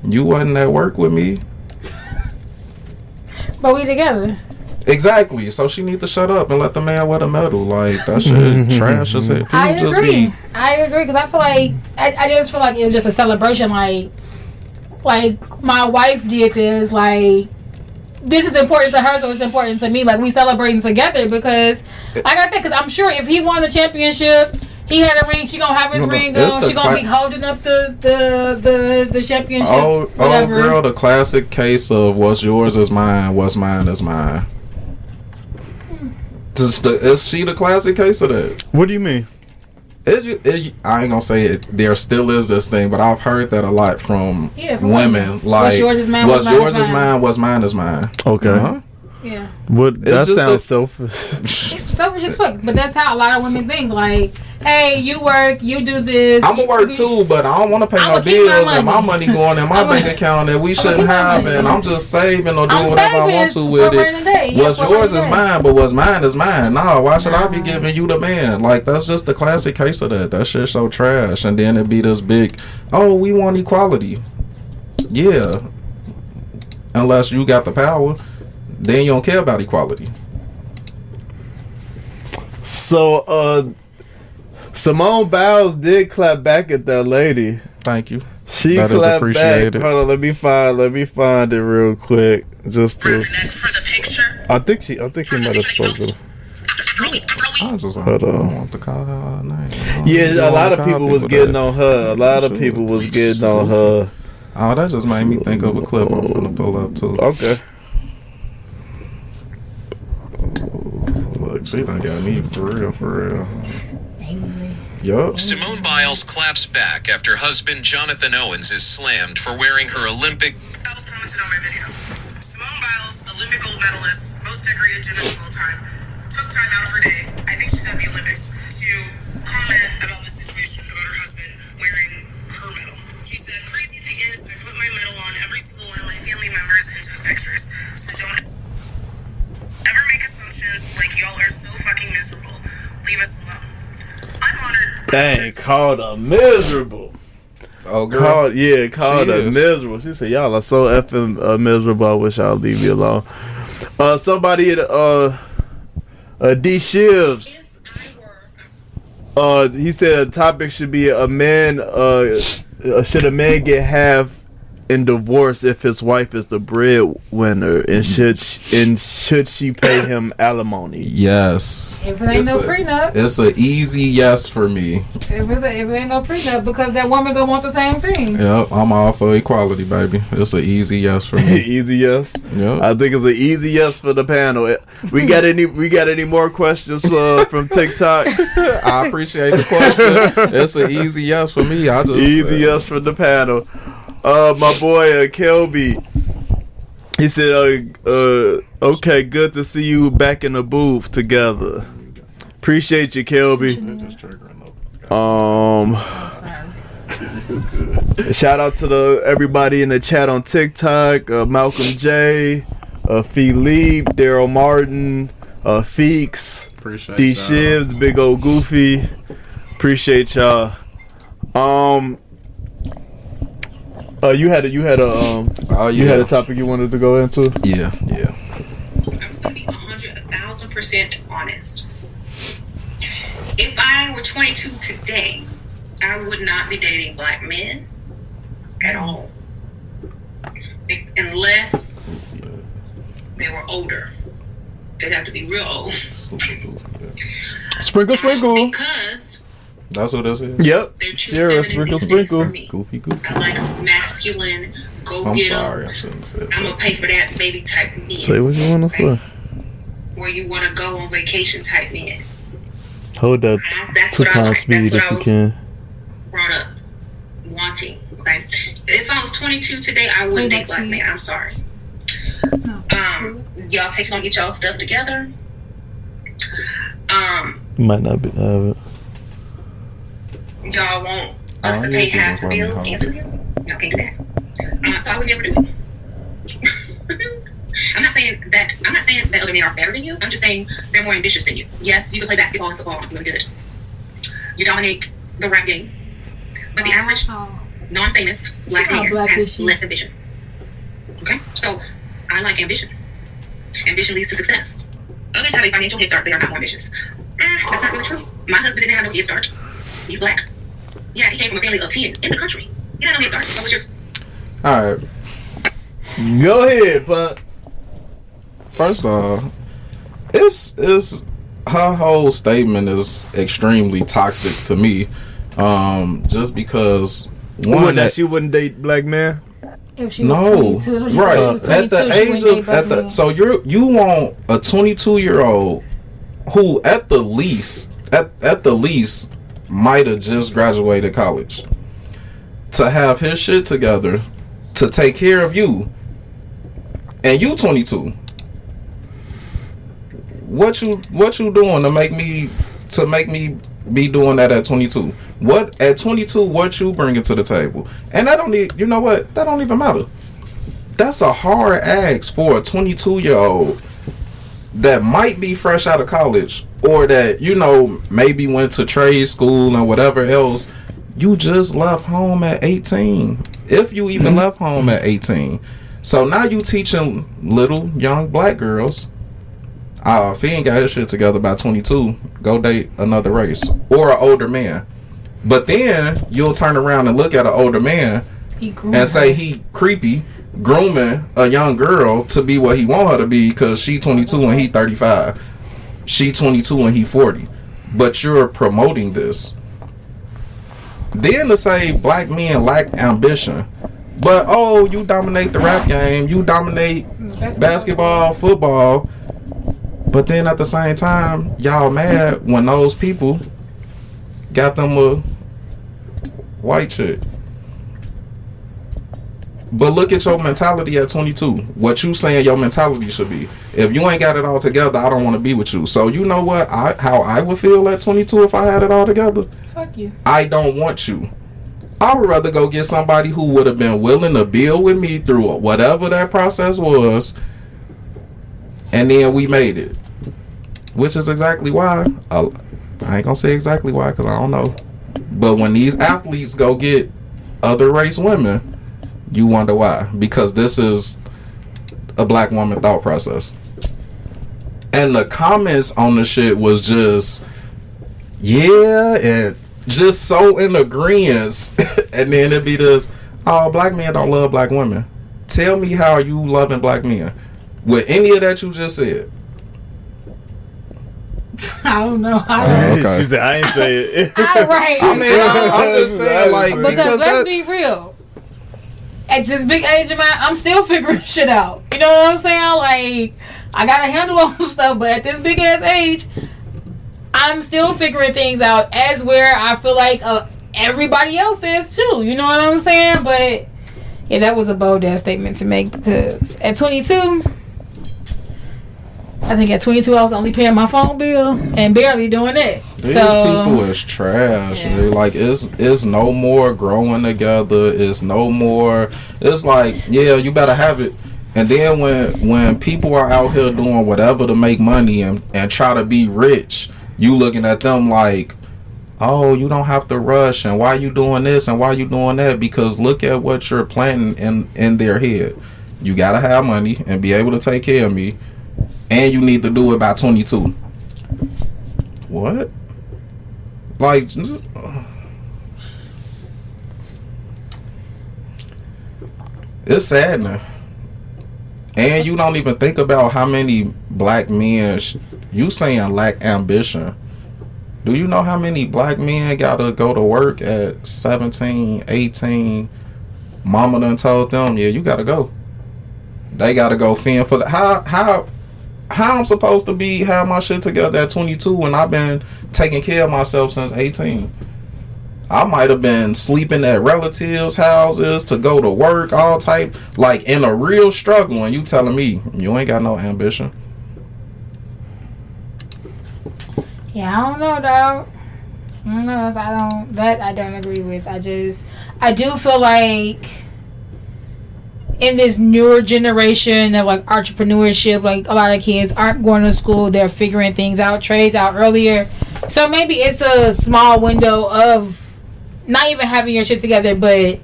[SPEAKER 2] You wasn't at work with me,
[SPEAKER 3] but we together.
[SPEAKER 2] Exactly. So she need to shut up and let the man wear the medal. Like, that shit trash as hell.
[SPEAKER 3] I agree because I feel like I just feel like it was just a celebration. Like my wife did this. Like, this is important to her, so it's important to me. Like, we celebrating together because, like I said, because I'm sure if he won the championship, he had a ring. She gonna have his ring on. She gonna be holding up the championship.
[SPEAKER 2] Oh, girl, the classic case of what's yours is mine, what's mine is mine. Is she the classic case of that?
[SPEAKER 1] What do you mean?
[SPEAKER 2] I ain't gonna say it. There still is this thing, but I've heard that a lot from women. Like, what's yours is mine. What's yours is mine. What's mine is mine.
[SPEAKER 1] Okay. Uh-huh.
[SPEAKER 3] Yeah.
[SPEAKER 1] That sounds selfish.
[SPEAKER 3] It's selfish as fuck, but that's how a lot of women think. Like, hey, you work, you do this.
[SPEAKER 2] I'm gonna work too, but I don't want to pay no bills and my money going in my bank account that we shouldn't have, and I'm just saving or doing whatever I want to with it. What's yours is mine, but what's mine is mine. No, why should I be giving you the man? Like, that's just the classic case of that. That shit's so trash. And then it be this big, oh, we want equality. Yeah. Unless you got the power, then you don't care about equality.
[SPEAKER 1] So, Simone Biles did clap back at that lady.
[SPEAKER 2] Thank you.
[SPEAKER 1] She
[SPEAKER 2] That is
[SPEAKER 1] clapped back.
[SPEAKER 2] appreciated.
[SPEAKER 1] Hold on, let me find it real quick. Just to,
[SPEAKER 4] And then for the picture,
[SPEAKER 1] I think she might have spoken.
[SPEAKER 2] I just
[SPEAKER 1] Hold on.
[SPEAKER 2] don't want to call her name.
[SPEAKER 1] Yeah, a lot of people was getting on her. A lot of people was getting on her.
[SPEAKER 2] Oh, that just made me think of a clip I'm gonna pull up too.
[SPEAKER 1] Okay.
[SPEAKER 2] Look, she done got me for real. Yup.
[SPEAKER 5] Simone Biles claps back after husband Jonathan Owens is slammed for wearing her Olympic.
[SPEAKER 4] that was commented on my video. Simone Biles, Olympic gold medalist, most decorated gymnast of all time, took time out of her day, I think she's at the Olympics, to comment about the situation about her husband wearing her medal. She said, crazy thing is, I put my medal on every single one of my family members and took pictures. So don't ever make assumptions like y'all are so fucking miserable. Leave us alone. I'm honored.
[SPEAKER 1] Dang, called her miserable.
[SPEAKER 2] Oh, girl.
[SPEAKER 1] Called
[SPEAKER 2] She
[SPEAKER 1] her
[SPEAKER 2] is.
[SPEAKER 1] miserable. She said, "Y'all are so effing miserable. I wish I'll leave you alone." Somebody at D Shivs. He said a topic should be a man. Should a man get half in divorce if his wife is the breadwinner, and should she pay him alimony?
[SPEAKER 2] Yes.
[SPEAKER 3] If it ain't no prenup.
[SPEAKER 2] It's an easy yes for me.
[SPEAKER 3] If it ain't no prenup, because that woman gonna want the same thing.
[SPEAKER 2] Yep, I'm all for equality, baby. It's an easy yes for me.
[SPEAKER 1] Easy yes.
[SPEAKER 2] Yep.
[SPEAKER 1] I think it's an easy yes for the panel. We got any more questions from TikTok?
[SPEAKER 2] I appreciate the question. It's an easy yes for me. I just
[SPEAKER 1] Easy yes from the panel. My boy Kelby, he said, okay, good to see you back in the booth together. Appreciate you, Kelby. Shout out to everybody in the chat on TikTok, Malcolm J, Philippe, Daryl Martin, Feeks,
[SPEAKER 2] Appreciate
[SPEAKER 1] D
[SPEAKER 2] y'all.
[SPEAKER 1] Shivs, Big Old Goofy. Appreciate y'all. You had a topic you wanted to go into?
[SPEAKER 2] Yeah.
[SPEAKER 4] I'm just gonna be 1,000% honest. If I were 22 today, I would not be dating black men at all, unless they were older. They'd have to be real old.
[SPEAKER 1] Sprinkle.
[SPEAKER 4] Because
[SPEAKER 2] That's what this is.
[SPEAKER 1] Yep.
[SPEAKER 4] they're too
[SPEAKER 1] Sure,
[SPEAKER 4] feminine
[SPEAKER 1] sprinkle.
[SPEAKER 4] these days for me.
[SPEAKER 2] Goofy.
[SPEAKER 4] I like masculine, go
[SPEAKER 2] I'm
[SPEAKER 4] get 'em.
[SPEAKER 2] sorry, I shouldn't have said
[SPEAKER 4] I'm gonna
[SPEAKER 2] that.
[SPEAKER 4] pay for that baby type men.
[SPEAKER 1] Say what you want to say.
[SPEAKER 4] Where you want to go on vacation type men.
[SPEAKER 1] Hold that
[SPEAKER 4] That's
[SPEAKER 1] two
[SPEAKER 4] what I
[SPEAKER 1] times
[SPEAKER 4] like.
[SPEAKER 1] speed
[SPEAKER 4] That's what
[SPEAKER 1] if
[SPEAKER 4] I
[SPEAKER 1] you
[SPEAKER 4] was
[SPEAKER 1] can.
[SPEAKER 4] brought up wanting. Okay, if I was 22 today, I wouldn't date black men. I'm sorry. Y'all take long to get y'all stuff together.
[SPEAKER 1] Might not be.
[SPEAKER 4] Y'all want us to pay half the bills instantly. Y'all can't do that. So I would never do it. I'm not saying that other men are better than you. I'm just saying they're more ambitious than you. Yes, you can play basketball and football really good. You dominate the rap game. But the average non-famous black man has less ambition. Okay? So I like ambition. Ambition leads to success. Others have a financial head start. They are not more ambitious. That's not really true. My husband didn't have no head start. He's black. Yeah, he came from a family of 10 in the country. He had no head start. What was yours?
[SPEAKER 2] Alright.
[SPEAKER 1] Go ahead, Punt.
[SPEAKER 2] First off, it's her whole statement is extremely toxic to me. Just because
[SPEAKER 1] She wouldn't date black man.
[SPEAKER 3] If she was 22,
[SPEAKER 2] right at the age of so you want a 22-year-old who at the least might have just graduated college to have his shit together to take care of you, and you 22. What you doing to make me be doing that at 22? What at 22? What you bringing to the table? And that don't need. You know what? That don't even matter. That's a hard ask for a 22-year-old that might be fresh out of college, or that maybe went to trade school and whatever else. You just left home at 18, if you even left home at 18. So now you teaching little young black girls If he ain't got his shit together by 22, go date another race or an older man. But then you'll turn around and look at an older man and say he creepy, grooming a young girl to be what he want her to be because she 22 and he 35. She 22 and he 40. But you're promoting this. Then to say black men lack ambition. But, oh, you dominate the rap game. You dominate basketball, football. But then at the same time, y'all mad when those people got them a white chick. But look at your mentality at 22. What you saying your mentality should be. If you ain't got it all together, I don't want to be with you. So you know what? How I would feel at 22 if I had it all together?
[SPEAKER 3] Fuck you.
[SPEAKER 2] I don't want you. I would rather go get somebody who would have been willing to build with me through whatever that process was. And then we made it. Which is exactly why. I ain't gonna say exactly why because I don't know. But when these athletes go get other race women, you wonder why. Because this is a black woman thought process. And the comments on the shit was just, yeah, and just so in agreement. And then it'd be this, oh, black men don't love black women. Tell me how you loving black men. With any of that you just said.
[SPEAKER 3] I don't know.
[SPEAKER 2] Okay.
[SPEAKER 1] She said, I ain't say it.
[SPEAKER 3] Right.
[SPEAKER 2] I mean, I'm just saying, like,
[SPEAKER 3] because let's be real. At this big age of mine, I'm still figuring shit out. You know what I'm saying? Like, I got a handle on some stuff, but at this big ass age, I'm still figuring things out as where I feel like everybody else is too. You know what I'm saying? But yeah, that was a bold ass statement to make because at 22, I think at 22 I was only paying my phone bill and barely doing it.
[SPEAKER 2] These people is trash. Yeah. Like it's no more growing together. It's no more. It's like, yeah, you better have it. And then when people are out here doing whatever to make money and try to be rich, you looking at them like, oh, you don't have to rush, and why you doing this and why you doing that? Because look at what you're planting in their head. You gotta have money and be able to take care of me, and you need to do it by 22. What? Like, it's saddening. And you don't even think about how many black men you saying lack ambition. Do you know how many black men gotta go to work at 17, 18? Mama done told them, yeah, you gotta go. They gotta go fend for the how I'm supposed to be have my shit together at 22 when I've been taking care of myself since 18. I might have been sleeping at relatives' houses to go to work, all type, like in a real struggle, and you telling me you ain't got no ambition.
[SPEAKER 3] Yeah, I don't know, dog. I don't know. I don't agree with. I do feel like in this newer generation of like entrepreneurship, like a lot of kids aren't going to school. They're figuring things out, trades out earlier. So maybe it's a small window of not even having your shit together, but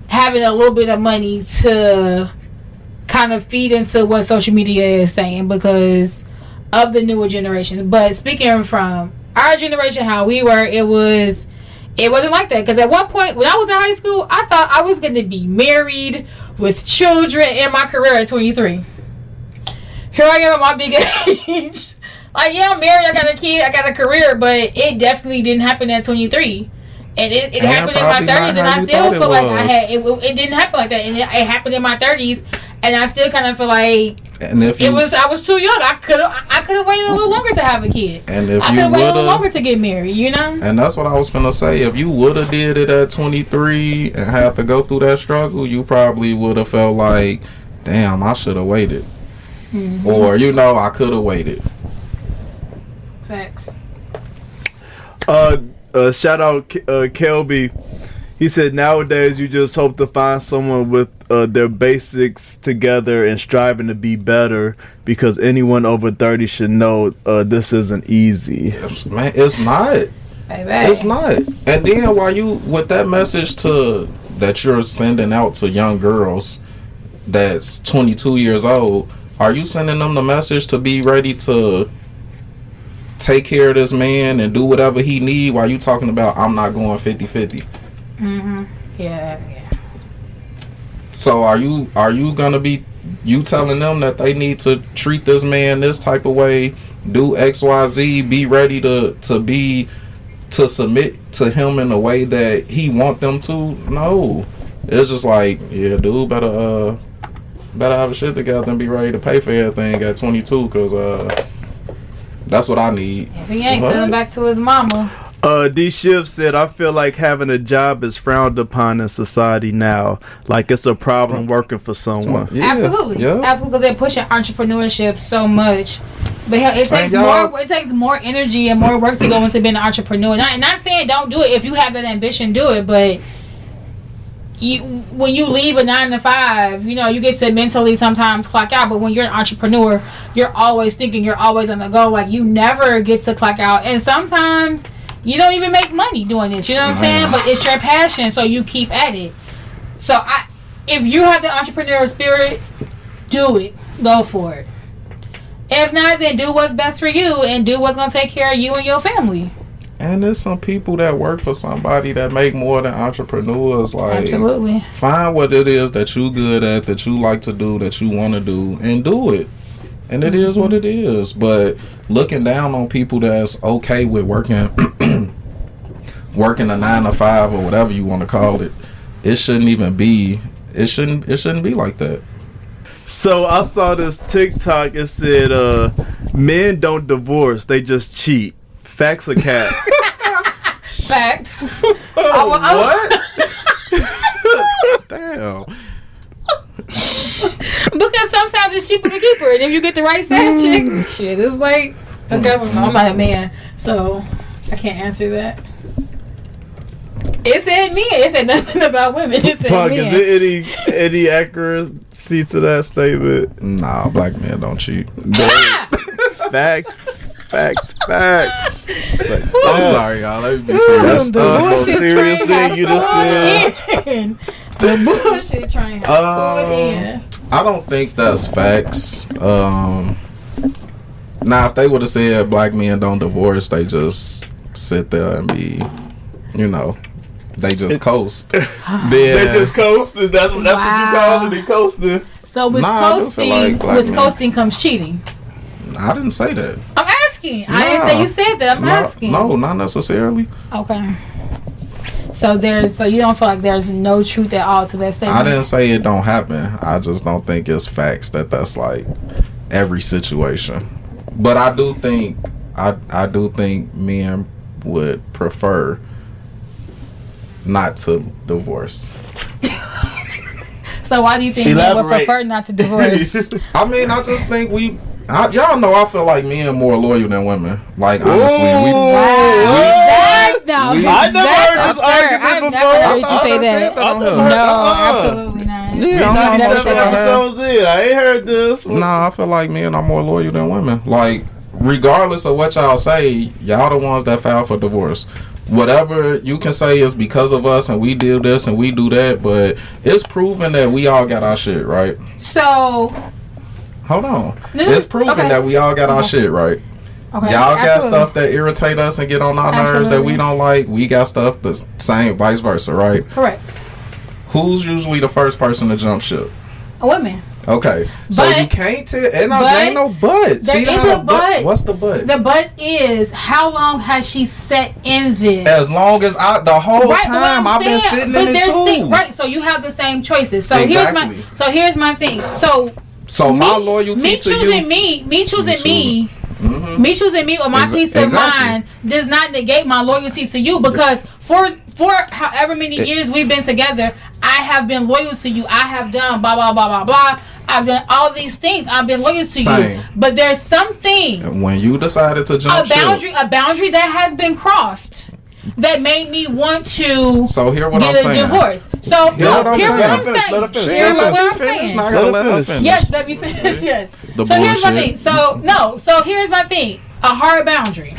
[SPEAKER 3] having a little bit of money to kind of feed into what social media is saying because of the newer generations. But speaking from our generation, how we were, it wasn't like that. Because at one point, when I was in high school, I thought I was going to be married with children in my career at 23. Here I am at my big age. Like, yeah, I'm married, I got a kid, I got a career, but it definitely didn't happen at 23. And it happened in my 30s, and I still feel like it didn't happen like that. And it happened in my 30s, and I still kind of feel like I was too young. I could have waited a little longer to have a kid.
[SPEAKER 2] And if
[SPEAKER 3] I could have waited a little longer to get married, you know?
[SPEAKER 2] And that's what I was gonna say. If you would have did it at 23 and had to go through that struggle, you probably would have felt like, damn, I should have waited. Mm-hmm. Or, I could have waited.
[SPEAKER 3] Facts.
[SPEAKER 1] Shout out Kelby. He said nowadays you just hope to find someone with their basics together and striving to be better, because anyone over 30 should know this isn't easy.
[SPEAKER 2] Man, it's not. It's not. And then while you with that message that you're sending out to young girls that's 22 years old, Are you sending them the message to be ready to take care of this man and do whatever he need while you talking about I'm not going 50-50?
[SPEAKER 3] Yeah.
[SPEAKER 2] So are you gonna be you telling them that they need to treat this man this type of way, do XYZ, be ready to submit to him in the way that he want them to? No. It's just like, yeah, dude, better have a shit together and be ready to pay for everything at 22, because that's what I need.
[SPEAKER 3] If he ain't sending back to his mama.
[SPEAKER 1] D Shiv said, I feel like having a job is frowned upon in society now. Like it's a problem working for someone.
[SPEAKER 2] Yeah,
[SPEAKER 3] Absolutely.
[SPEAKER 2] yeah.
[SPEAKER 3] Absolutely, because they're pushing entrepreneurship so much. But hell, it takes more energy and more work to go into being an entrepreneur. Not saying don't do it. If you have that ambition, do it. But when you leave a 9 to 5, you know, you get to mentally sometimes clock out. But when you're an entrepreneur, you're always thinking, you're always on the go. Like you never get to clock out. And sometimes you don't even make money doing this. You know what I'm saying? But it's your passion, so you keep at it. So if you have the entrepreneurial spirit, do it. Go for it. If not, then do what's best for you and do what's going to take care of you and your family.
[SPEAKER 2] And there's some people that work for somebody that make more than entrepreneurs. Like,
[SPEAKER 3] absolutely.
[SPEAKER 2] Find what it is that you good at, that you like to do, that you want to do, and do it. And it is what it is. But looking down on people that's okay with working a 9 to 5 or whatever you want to call it, it shouldn't even be. It shouldn't be like that.
[SPEAKER 1] So I saw this TikTok. It said, "Men don't divorce; they just cheat." Facts or cap?
[SPEAKER 3] Facts.
[SPEAKER 2] What? Damn.
[SPEAKER 3] Because sometimes it's cheaper to keep her, and if you get the right side chick, shit, it's like the government. I'm not a man, so I can't answer that. It said men. It said nothing about women. It said men.
[SPEAKER 1] Is there any accuracy to that statement?
[SPEAKER 2] Nah, black men don't cheat.
[SPEAKER 1] Facts.
[SPEAKER 2] I'm sorry, y'all. Let me be serious.
[SPEAKER 3] The bullshit
[SPEAKER 1] serious
[SPEAKER 3] train
[SPEAKER 1] thing
[SPEAKER 3] has
[SPEAKER 1] you just
[SPEAKER 3] pulled in. The bullshit train has pulled in.
[SPEAKER 2] I don't think that's facts. Now, if they would have said black men don't divorce, they just sit there and be, you know, they just coast.
[SPEAKER 1] They just coast. That's what you call it. They coasting.
[SPEAKER 3] So with coasting comes cheating.
[SPEAKER 2] I didn't say that.
[SPEAKER 3] I'm asking. I didn't say you said that. I'm asking.
[SPEAKER 2] No, not necessarily.
[SPEAKER 3] Okay. So you don't feel like there's no truth at all to that statement?
[SPEAKER 2] I didn't say it don't happen. I just don't think it's facts that's like every situation. But I do think men would prefer not to divorce.
[SPEAKER 3] So why do you think men would prefer not to divorce?
[SPEAKER 2] I mean, I just think y'all know I feel like men more loyal than women. Like, honestly,
[SPEAKER 1] I've never heard this argument before.
[SPEAKER 3] I've never heard you say that. No, absolutely not.
[SPEAKER 1] Yeah, I ain't heard this.
[SPEAKER 2] Nah, I feel like men are more loyal than women. Like, regardless of what y'all say, y'all the ones that file for divorce. Whatever you can say is because of us and we do this and we do that, but it's proven that we all got our shit right.
[SPEAKER 3] So
[SPEAKER 2] hold on. It's proven that we all got our shit right.
[SPEAKER 3] Okay,
[SPEAKER 2] y'all got stuff that irritate us and get on our nerves that we don't like. We got stuff that's same, vice versa, right?
[SPEAKER 3] Correct.
[SPEAKER 2] Who's usually the first person to jump ship?
[SPEAKER 3] A woman.
[SPEAKER 2] Okay, so you can't tell. And there ain't no but.
[SPEAKER 3] There is a but.
[SPEAKER 2] What's the but?
[SPEAKER 3] The but is how long has she sat in this?
[SPEAKER 2] As long as the whole time I've been sitting in it too.
[SPEAKER 3] Right, so you have the same choices. So here's my thing. So
[SPEAKER 2] my loyalty to you,
[SPEAKER 3] me choosing me or my peace of mind does not negate my loyalty to you, because for however many years we've been together, I have been loyal to you. I have done blah blah blah blah blah. I've done all these things. I've been loyal to you. But there's something
[SPEAKER 2] when you decided to jump
[SPEAKER 3] a boundary that has been crossed that made me want to
[SPEAKER 2] get
[SPEAKER 3] a divorce. So here's what I'm saying. Yes, let me finish. Yes. Here's my thing. So here's my thing. A hard boundary.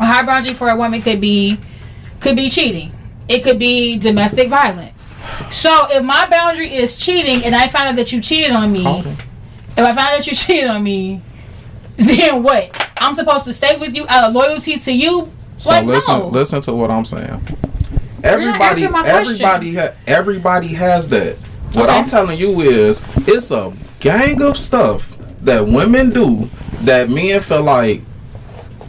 [SPEAKER 3] A hard boundary for a woman could be cheating. It could be domestic violence. So if my boundary is cheating and I find out that you cheated on me, If I find out that you cheated on me, then what? I'm supposed to stay with you out of loyalty to you?
[SPEAKER 2] So
[SPEAKER 3] like,
[SPEAKER 2] listen to what I'm saying. Everybody has that. What I'm telling you is, it's a gang of stuff that women do that men feel like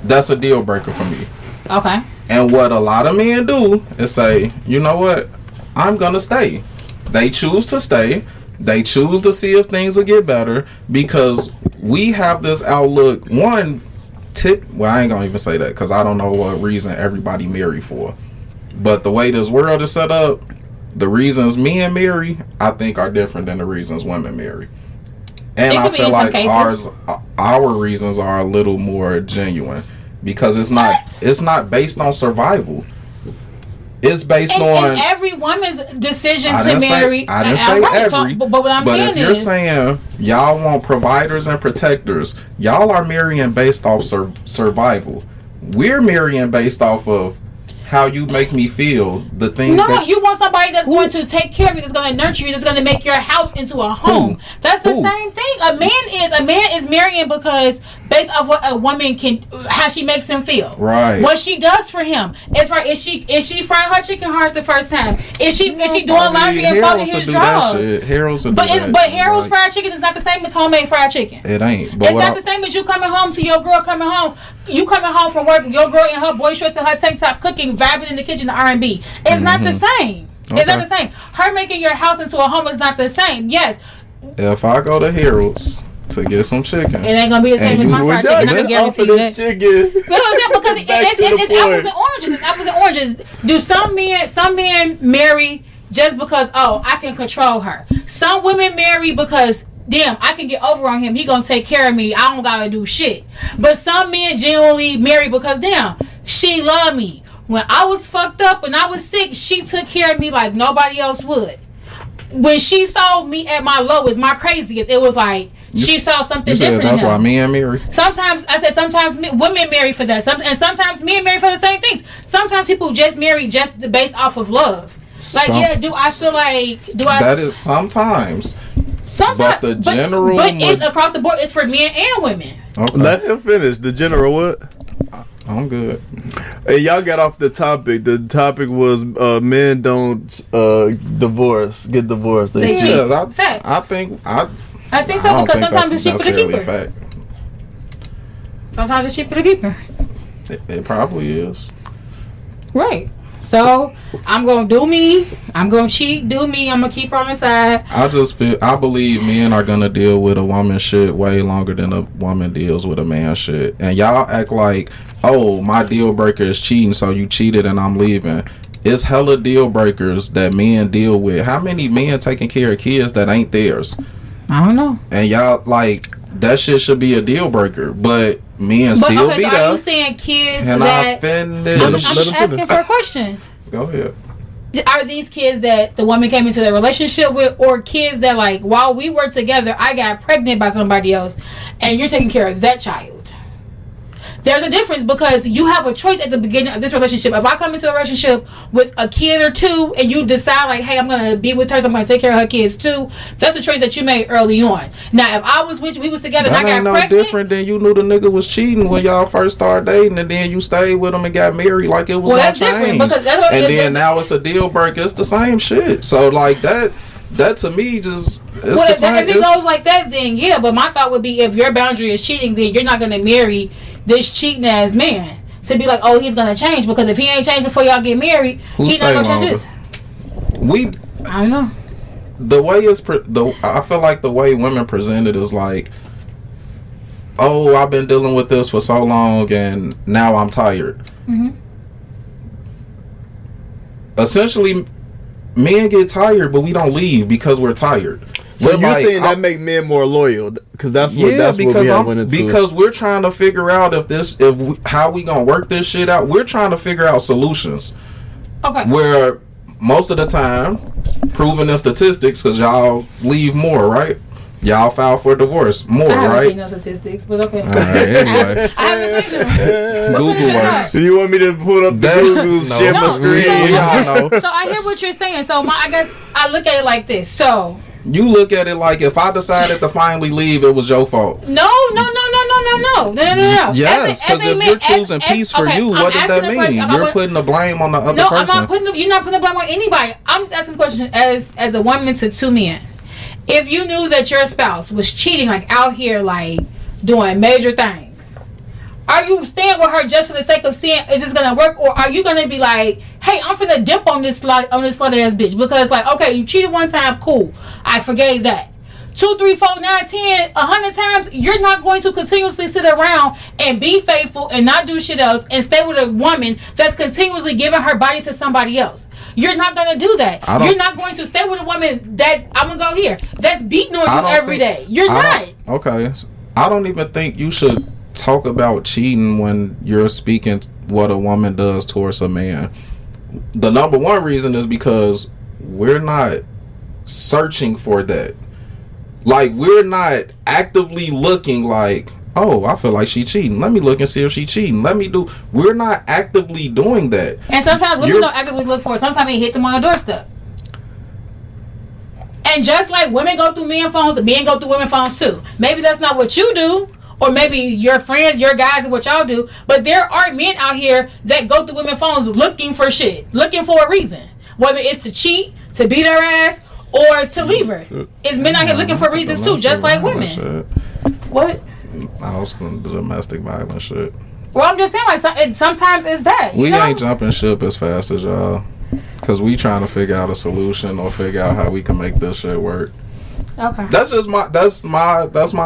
[SPEAKER 2] that's a deal breaker for me.
[SPEAKER 3] Okay.
[SPEAKER 2] And what a lot of men do is say, you know what, I'm gonna stay. They choose to stay. They choose to see if things will get better because we have this outlook. Well, I ain't gonna even say that because I don't know what reason everybody marry for. But the way this world is set up, the reasons men marry, I think, are different than the reasons women marry. And I feel like our reasons are a little more genuine because it's not based on survival. It's based on
[SPEAKER 3] every woman's decision to marry.
[SPEAKER 2] I didn't say every.
[SPEAKER 3] But what I'm saying
[SPEAKER 2] if you're saying y'all want providers and protectors, y'all are marrying based off survival. We're marrying based off of how you make me feel. The things.
[SPEAKER 3] No, you want somebody that's going to take care of you, that's going to nurture you, that's going to make your house into a home. That's the same thing. A man is marrying because based off what a woman can, how she makes him feel.
[SPEAKER 2] Right.
[SPEAKER 3] What she does for him. It's right. Is she frying her chicken hard the first time? Is she doing laundry and folding his drawers?
[SPEAKER 2] Harold's
[SPEAKER 3] but Harold's fried chicken is not the same as homemade fried chicken.
[SPEAKER 2] It ain't.
[SPEAKER 3] But it's not the same as you coming home to your girl coming home. You coming home from work, your girl in her boy shorts and her tank top cooking, vibing in the kitchen, the R&B. It's not the same. Okay. It's not the same. Her making your house into a home is not the same. Yes.
[SPEAKER 2] If I go to Harold's to get some chicken,
[SPEAKER 3] it ain't gonna be the same as my fried chicken. I can guarantee you that. Because it's apples and oranges. It's apples and oranges. Do some men marry just because I can control her? Some women marry because damn, I can get over on him. He gonna take care of me. I don't gotta do shit. But some men genuinely marry because damn, she loved me. When I was fucked up, when I was sick, she took care of me like nobody else would. When she saw me at my lowest, my craziest, it was like she saw something different.
[SPEAKER 2] That's why men marry.
[SPEAKER 3] Sometimes women marry for that. And sometimes men marry for the same things. Sometimes people just marry just based off of love. Like, That is sometimes. But the general... But it's across the board. It's for men and women.
[SPEAKER 1] Okay. Let him finish. The general what?
[SPEAKER 2] I'm good.
[SPEAKER 1] Hey, y'all got off the topic. The topic was men don't get divorced.
[SPEAKER 3] They cheat.
[SPEAKER 2] I think so
[SPEAKER 3] because sometimes it's cheaper to keep her. Sometimes it's cheaper to keep her.
[SPEAKER 2] It probably is.
[SPEAKER 3] Right. So I'm gonna do me. I'm gonna cheat. Do me. I'm gonna keep her on my side.
[SPEAKER 2] I believe men are gonna deal with a woman shit way longer than a woman deals with a man shit. And y'all act like, oh, my deal breaker is cheating, so you cheated and I'm leaving. It's hella deal breakers that men deal with. How many men taking care of kids that ain't theirs?
[SPEAKER 3] I don't know.
[SPEAKER 2] And y'all like that shit should be a deal breaker, but men still be there.
[SPEAKER 3] Are you saying kids
[SPEAKER 2] I'm
[SPEAKER 3] asking for a question.
[SPEAKER 2] Go ahead.
[SPEAKER 3] Are these kids that the woman came into the relationship with, or kids that like while we were together, I got pregnant by somebody else, and you're taking care of that child? There's a difference because you have a choice at the beginning of this relationship. If I come into a relationship with a kid or two and you decide like, hey, I'm going to be with her, so I'm going to take care of her kids too, that's a choice that you made early on. Now, if I was with you, we was together and I got pregnant.
[SPEAKER 2] That ain't no different than you knew the nigga was cheating when y'all first started dating and then you stayed with him and got married like it was going to change. Now it's a deal breaker. It's the same shit. So like that to me just... If
[SPEAKER 3] it goes like that, then yeah. But my thought would be if your boundary is cheating, then you're not going to marry this cheating ass man to be like, oh, he's gonna change, because if he ain't changed before y'all get married, he's not gonna change this.
[SPEAKER 2] I don't know. The way I feel like the way women present it is like, oh, I've been dealing with this for so long and now I'm tired. Mm-hmm. Essentially, men get tired, but we don't leave because we're tired.
[SPEAKER 1] So you're saying that make men more loyal, because that's what we have went into.
[SPEAKER 2] Because we're trying to figure out how we gonna work this shit out. We're trying to figure out solutions.
[SPEAKER 3] Okay.
[SPEAKER 2] Where most of the time, proven in statistics, because y'all leave more, right? Y'all file for divorce more, right? I haven't seen
[SPEAKER 3] no statistics, but okay.
[SPEAKER 2] All right, anyway.
[SPEAKER 3] I haven't seen them.
[SPEAKER 2] Google works.
[SPEAKER 1] So you want me to pull up the Google's share my screen?
[SPEAKER 3] So I hear what you're saying. So I guess I look at it like this. So
[SPEAKER 2] You look at it like if I decided to finally leave, it was your fault.
[SPEAKER 3] No.
[SPEAKER 2] Yes, because if you're choosing peace for you, what does that mean? You're putting the blame on the other person.
[SPEAKER 3] You're not putting the blame on anybody. I'm just asking the question as a woman to two men. If you knew that your spouse was cheating, like out here, like doing major things, are you staying with her just for the sake of seeing if this is gonna work, or are you gonna be like, hey, I'm finna dip on this slut ass bitch because, like, okay, you cheated one time, cool, I forgave that. 2, 3, 4, 9, 10, 100 times, you're not going to continuously sit around and be faithful and not do shit else and stay with a woman that's continuously giving her body to somebody else. You're not going to do that. You're not going to stay with a woman that, I'm going to go here, that's beating on you every day. You're not.
[SPEAKER 2] Okay. I don't even think you should talk about cheating when you're speaking what a woman does towards a man. The number one reason is because we're not searching for that. Like, we're not actively looking like, oh, I feel like she cheating. Let me look and see if she cheating. We're not actively doing that.
[SPEAKER 3] And sometimes women don't actively look for it. Sometimes they hit them on the doorstep. And just like women go through men phones, men go through women phones too. Maybe that's not what you do, or maybe your friends, your guys, and what y'all do. But there are men out here that go through women phones looking for shit, looking for a reason. Whether it's to cheat, to beat her ass, or to leave her. It's men out here looking for reasons too, just like women. What?
[SPEAKER 2] I was going to domestic violence shit.
[SPEAKER 3] Well, I'm just saying, like, sometimes it's that.
[SPEAKER 2] We ain't jumping ship as fast as y'all, because we trying to figure out a solution or figure out how we can make this shit work.
[SPEAKER 3] Okay.
[SPEAKER 2] That's just my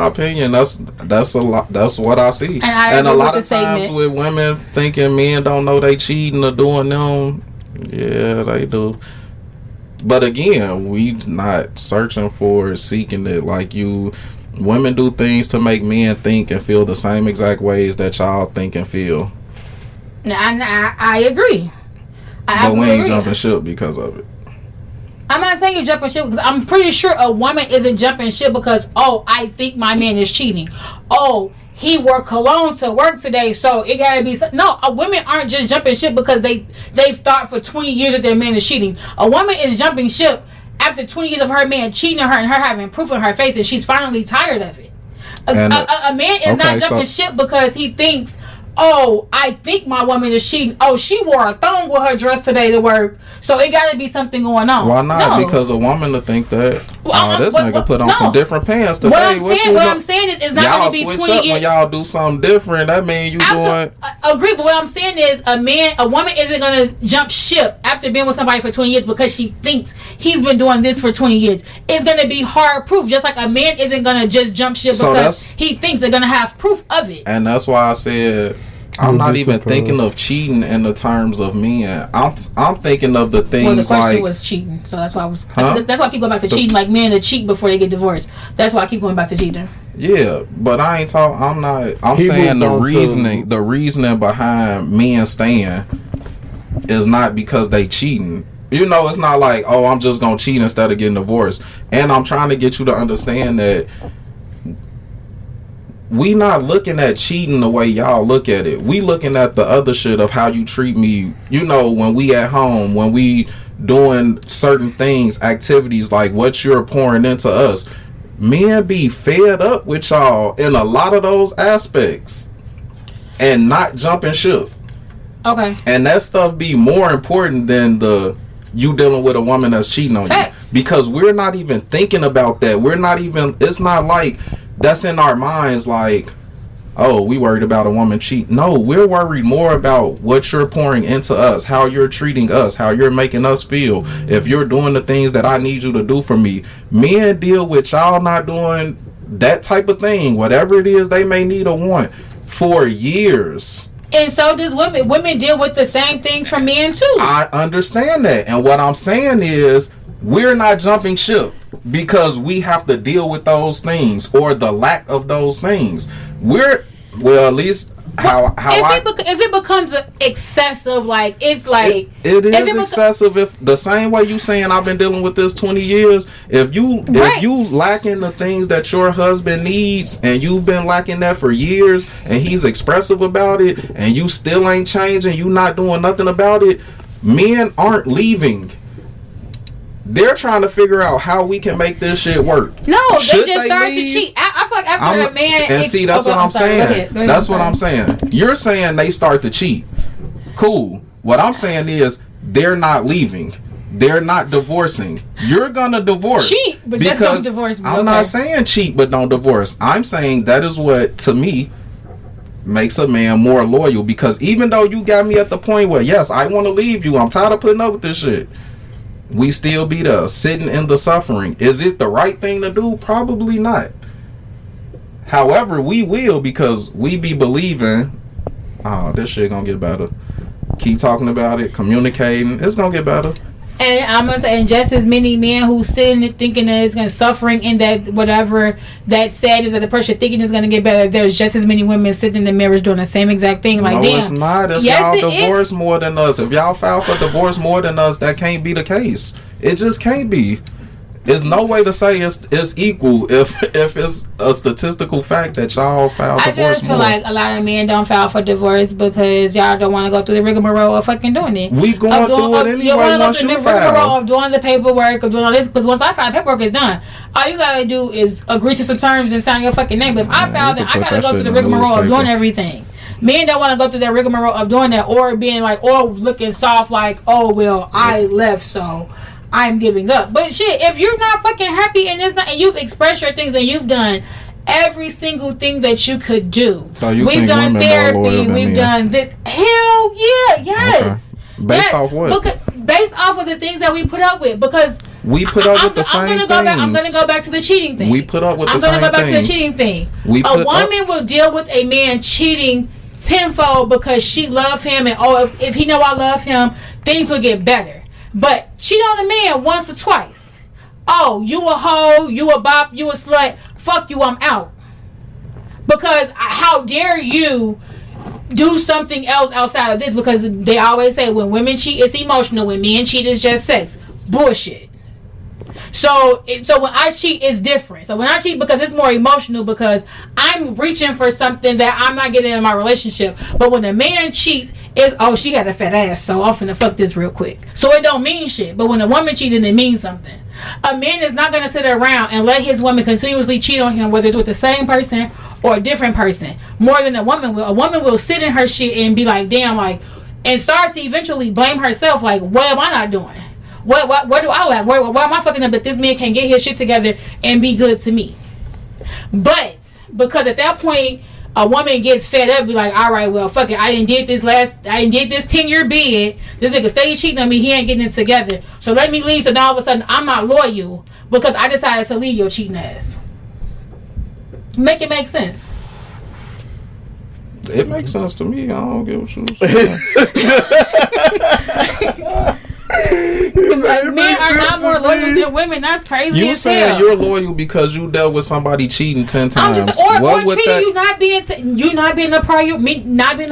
[SPEAKER 2] opinion. That's a lot. That's what I see.
[SPEAKER 3] And
[SPEAKER 2] a lot of times with women thinking men don't know they cheating or doing them. Yeah, they do. But again, we not searching for it, seeking it. Like, women do things to make men think and feel the same exact ways that y'all think and feel.
[SPEAKER 3] I agree.
[SPEAKER 2] But we ain't jumping ship because of it.
[SPEAKER 3] I'm not saying you're jumping ship because I'm pretty sure a woman isn't jumping ship because, oh, I think my man is cheating. Oh, he wore cologne to work today, so it gotta be. No, women aren't just jumping ship because they've thought for 20 years that their man is cheating. A woman is jumping ship after 20 years of her man cheating on her and her having proof in her face, and she's finally tired of it. A man is not jumping ship because he thinks, oh, I think my woman is cheating. Oh, she wore a thong with her dress today to work, so it got to be something going on.
[SPEAKER 2] Why not? No. Because a woman to think that, this nigga put on some different pants today. What
[SPEAKER 3] I'm saying is, it's not going to be 20 years.
[SPEAKER 2] When y'all do something different, that means you doing.
[SPEAKER 3] Agree, but what I'm saying is, a woman isn't going to jump ship after being with somebody for 20 years because she thinks he's been doing this for 20 years. It's going to be hard proof, just like a man isn't going to just jump ship because he thinks they're going to have proof of it.
[SPEAKER 2] And that's why I said, I'm not even thinking of cheating in the terms of men. I'm thinking of the things like. Well, the question
[SPEAKER 3] was cheating, so that's why I was. Huh? That's why I keep going back to cheating. Like men that cheat before they get divorced. That's why I keep going back to cheating.
[SPEAKER 2] Yeah, but I ain't talking. I'm not. I'm saying the reasoning. The reasoning behind men staying is not because they cheating. You know, it's not like, oh, I'm just gonna cheat instead of getting divorced. And I'm trying to get you to understand that. We not looking at cheating the way y'all look at it. We looking at the other shit of how you treat me. You know, when we at home, when we doing certain things, activities, like what you're pouring into us. Men be fed up with y'all in a lot of those aspects and not jumping ship. Okay. And that stuff be more important than you dealing with a woman that's cheating on you. Because we're not even thinking about that. It's not like that's in our minds, like, oh, we worried about a woman cheating. No, we're worried more about what you're pouring into us, how you're treating us, how you're making us feel. If you're doing the things that I need you to do for me. Men deal with y'all not doing that type of thing, whatever it is they may need or want, for years.
[SPEAKER 3] And so does women. Women deal with the same things from men too.
[SPEAKER 2] I understand that. And what I'm saying is, we're not jumping ship because we have to deal with those things or the lack of those things. At least
[SPEAKER 3] if it becomes excessive, like it's like
[SPEAKER 2] it is excessive. If the same way you saying I've been dealing with this 20 years, if you lacking the things that your husband needs and you've been lacking that for years and he's expressive about it and you still ain't changing, you not doing nothing about it, men aren't leaving. They're trying to figure out how we can make this shit work.
[SPEAKER 3] No,
[SPEAKER 2] Should
[SPEAKER 3] they just started to cheat. I feel like after a man...
[SPEAKER 2] And see, that's what I'm saying. That's what I'm saying. You're saying they start to cheat. Cool. What I'm saying is they're not leaving. They're not divorcing. You're gonna divorce.
[SPEAKER 3] Cheat, but just don't divorce me.
[SPEAKER 2] I'm not saying cheat, but don't divorce. I'm saying that is what, to me, makes a man more loyal. Because even though you got me at the point where, yes, I want to leave you, I'm tired of putting up with this shit, we still be there, sitting in the suffering. Is it the right thing to do? Probably not. However, we will, because we be believing, oh, this shit gonna get better. Keep talking about it, communicating. It's gonna get better.
[SPEAKER 3] And I'm gonna say, and just as many men who sitting there thinking that it's gonna suffering in that whatever that sadness that the person thinking is gonna get better, there's just as many women sitting in the mirrors doing the same exact thing. Like,
[SPEAKER 2] no,
[SPEAKER 3] damn,
[SPEAKER 2] it's not. If y'all divorce more than us, if y'all file for divorce more than us, that can't be the case. It just can't be. There's no way to say it's equal if it's a statistical fact that y'all file divorce more.
[SPEAKER 3] I just feel like a lot of men don't file for divorce because y'all don't want to go through the rigmarole of fucking doing it.
[SPEAKER 2] We going through it anyway once you file.
[SPEAKER 3] Rigmarole of doing the paperwork, of doing all this, because once I file, paperwork is done. All you gotta do is agree to some terms and sign your fucking name. But if I file, then I gotta go through the rigmarole of doing everything. Men don't want to go through that rigmarole of doing that, or being like, or looking soft like, oh well, I left, so I'm giving up. But shit, if you're not fucking happy and it's not, and you've expressed your things and you've done every single thing that you could do.
[SPEAKER 2] So you
[SPEAKER 3] we've
[SPEAKER 2] think
[SPEAKER 3] done
[SPEAKER 2] women
[SPEAKER 3] therapy, we've done this. Hell yeah, yes.
[SPEAKER 2] Okay. Based off what?
[SPEAKER 3] Based off of the things that we put up with, because
[SPEAKER 2] we put up with the same things.
[SPEAKER 3] I'm gonna go back to the cheating thing.
[SPEAKER 2] We put up with the
[SPEAKER 3] I'm
[SPEAKER 2] same things.
[SPEAKER 3] gonna go back to the cheating thing. A woman will deal with a man cheating tenfold because she loves him, and if he know I love him, things will get better. But cheat on a man once or twice. Oh, you a hoe, you a bop, you a slut. Fuck you, I'm out. Because how dare you do something else outside of this? Because they always say when women cheat, it's emotional. When men cheat, it's just sex. Bullshit. So when I cheat, it's different. So when I cheat, because it's more emotional, because I'm reaching for something that I'm not getting in my relationship. But when a man cheats, it's, oh, she got a fat ass, so I'm finna fuck this real quick. So it don't mean shit. But when a woman cheats, then it means something. A man is not gonna sit around and let his woman continuously cheat on him, whether it's with the same person or a different person, more than a woman will. A woman will sit in her shit and be like, damn, like, and start to eventually blame herself, like, what am I not doing? What do I lack? Where am I fucking up that this man can get his shit together and be good to me? But because at that point a woman gets fed up, be like, all right, well, fuck it, I didn't did this 10-year bid. This nigga stay cheating on me, he ain't getting it together. So let me leave. So now all of a sudden I'm not loyal because I decided to leave your cheating ass. Make it make sense.
[SPEAKER 2] It makes sense to me. I don't get what you're saying.
[SPEAKER 3] Men are not more loyal than women. That's crazy.
[SPEAKER 2] You saying you're loyal because you dealt with somebody cheating 10 times?
[SPEAKER 3] Or treating you not being a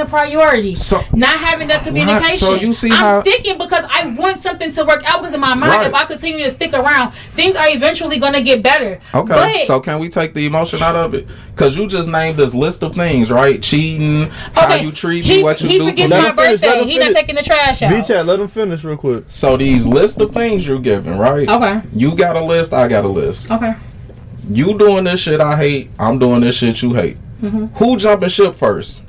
[SPEAKER 3] priority, so, not having that communication.
[SPEAKER 2] Right, so you see
[SPEAKER 3] I'm sticking because I want something to work out. Because in my mind, right, if I continue to stick around, things are eventually going to get better.
[SPEAKER 2] Okay, so can we take the emotion out of it? Because you just named this list of things, right? Cheating, how you treat me, what you do.
[SPEAKER 3] He forgets my birthday. He not taking the trash out.
[SPEAKER 1] B-chat, let him finish real quick.
[SPEAKER 2] So these list of things you're giving, right? Okay. You got a list, I got a list. Okay. You doing this shit I hate, I'm doing this shit you hate. Mm-hmm. Who jumping ship first?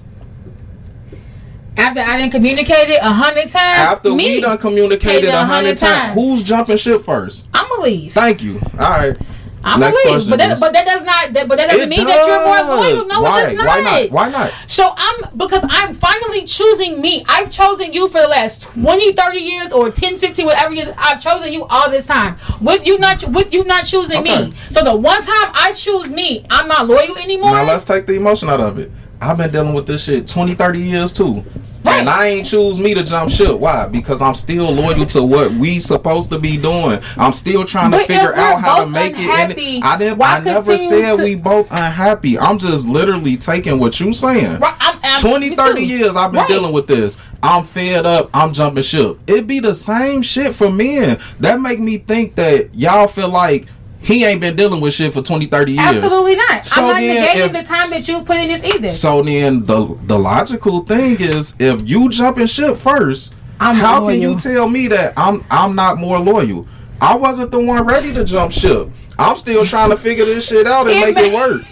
[SPEAKER 3] After I done communicated 100 times?
[SPEAKER 2] After we done communicated 100 times. Who's jumping ship first?
[SPEAKER 3] I'm gonna leave.
[SPEAKER 2] Thank you. All right.
[SPEAKER 3] I'm Next believe, but that doesn't mean that you're more loyal. No, it does not.
[SPEAKER 2] Why not?
[SPEAKER 3] So because I'm finally choosing me. I've chosen you for the last 20, 30 years or 10, 15, whatever years. I've chosen you all this time. With you not choosing me. So the one time I choose me, I'm not loyal anymore.
[SPEAKER 2] Now let's take the emotion out of it. I've been dealing with this shit 20, 30 years too. Right. And I ain't choose me to jump ship. Why? Because I'm still loyal to what we supposed to be doing. I'm still trying to figure out how to make it. I never said we both unhappy. I'm just literally taking what you saying. Right. 20, 30 years I've been dealing with this. I'm fed up. I'm jumping ship. It be the same shit for men. That make me think that y'all feel like he ain't been dealing with shit for 20, 30 years.
[SPEAKER 3] Absolutely not. So I'm not negating the time that you put in this either.
[SPEAKER 2] So then the logical thing is, if you jumping ship first, how can you tell me that I'm not more loyal? I wasn't the one ready to jump ship. I'm still trying to figure this shit out and make it work.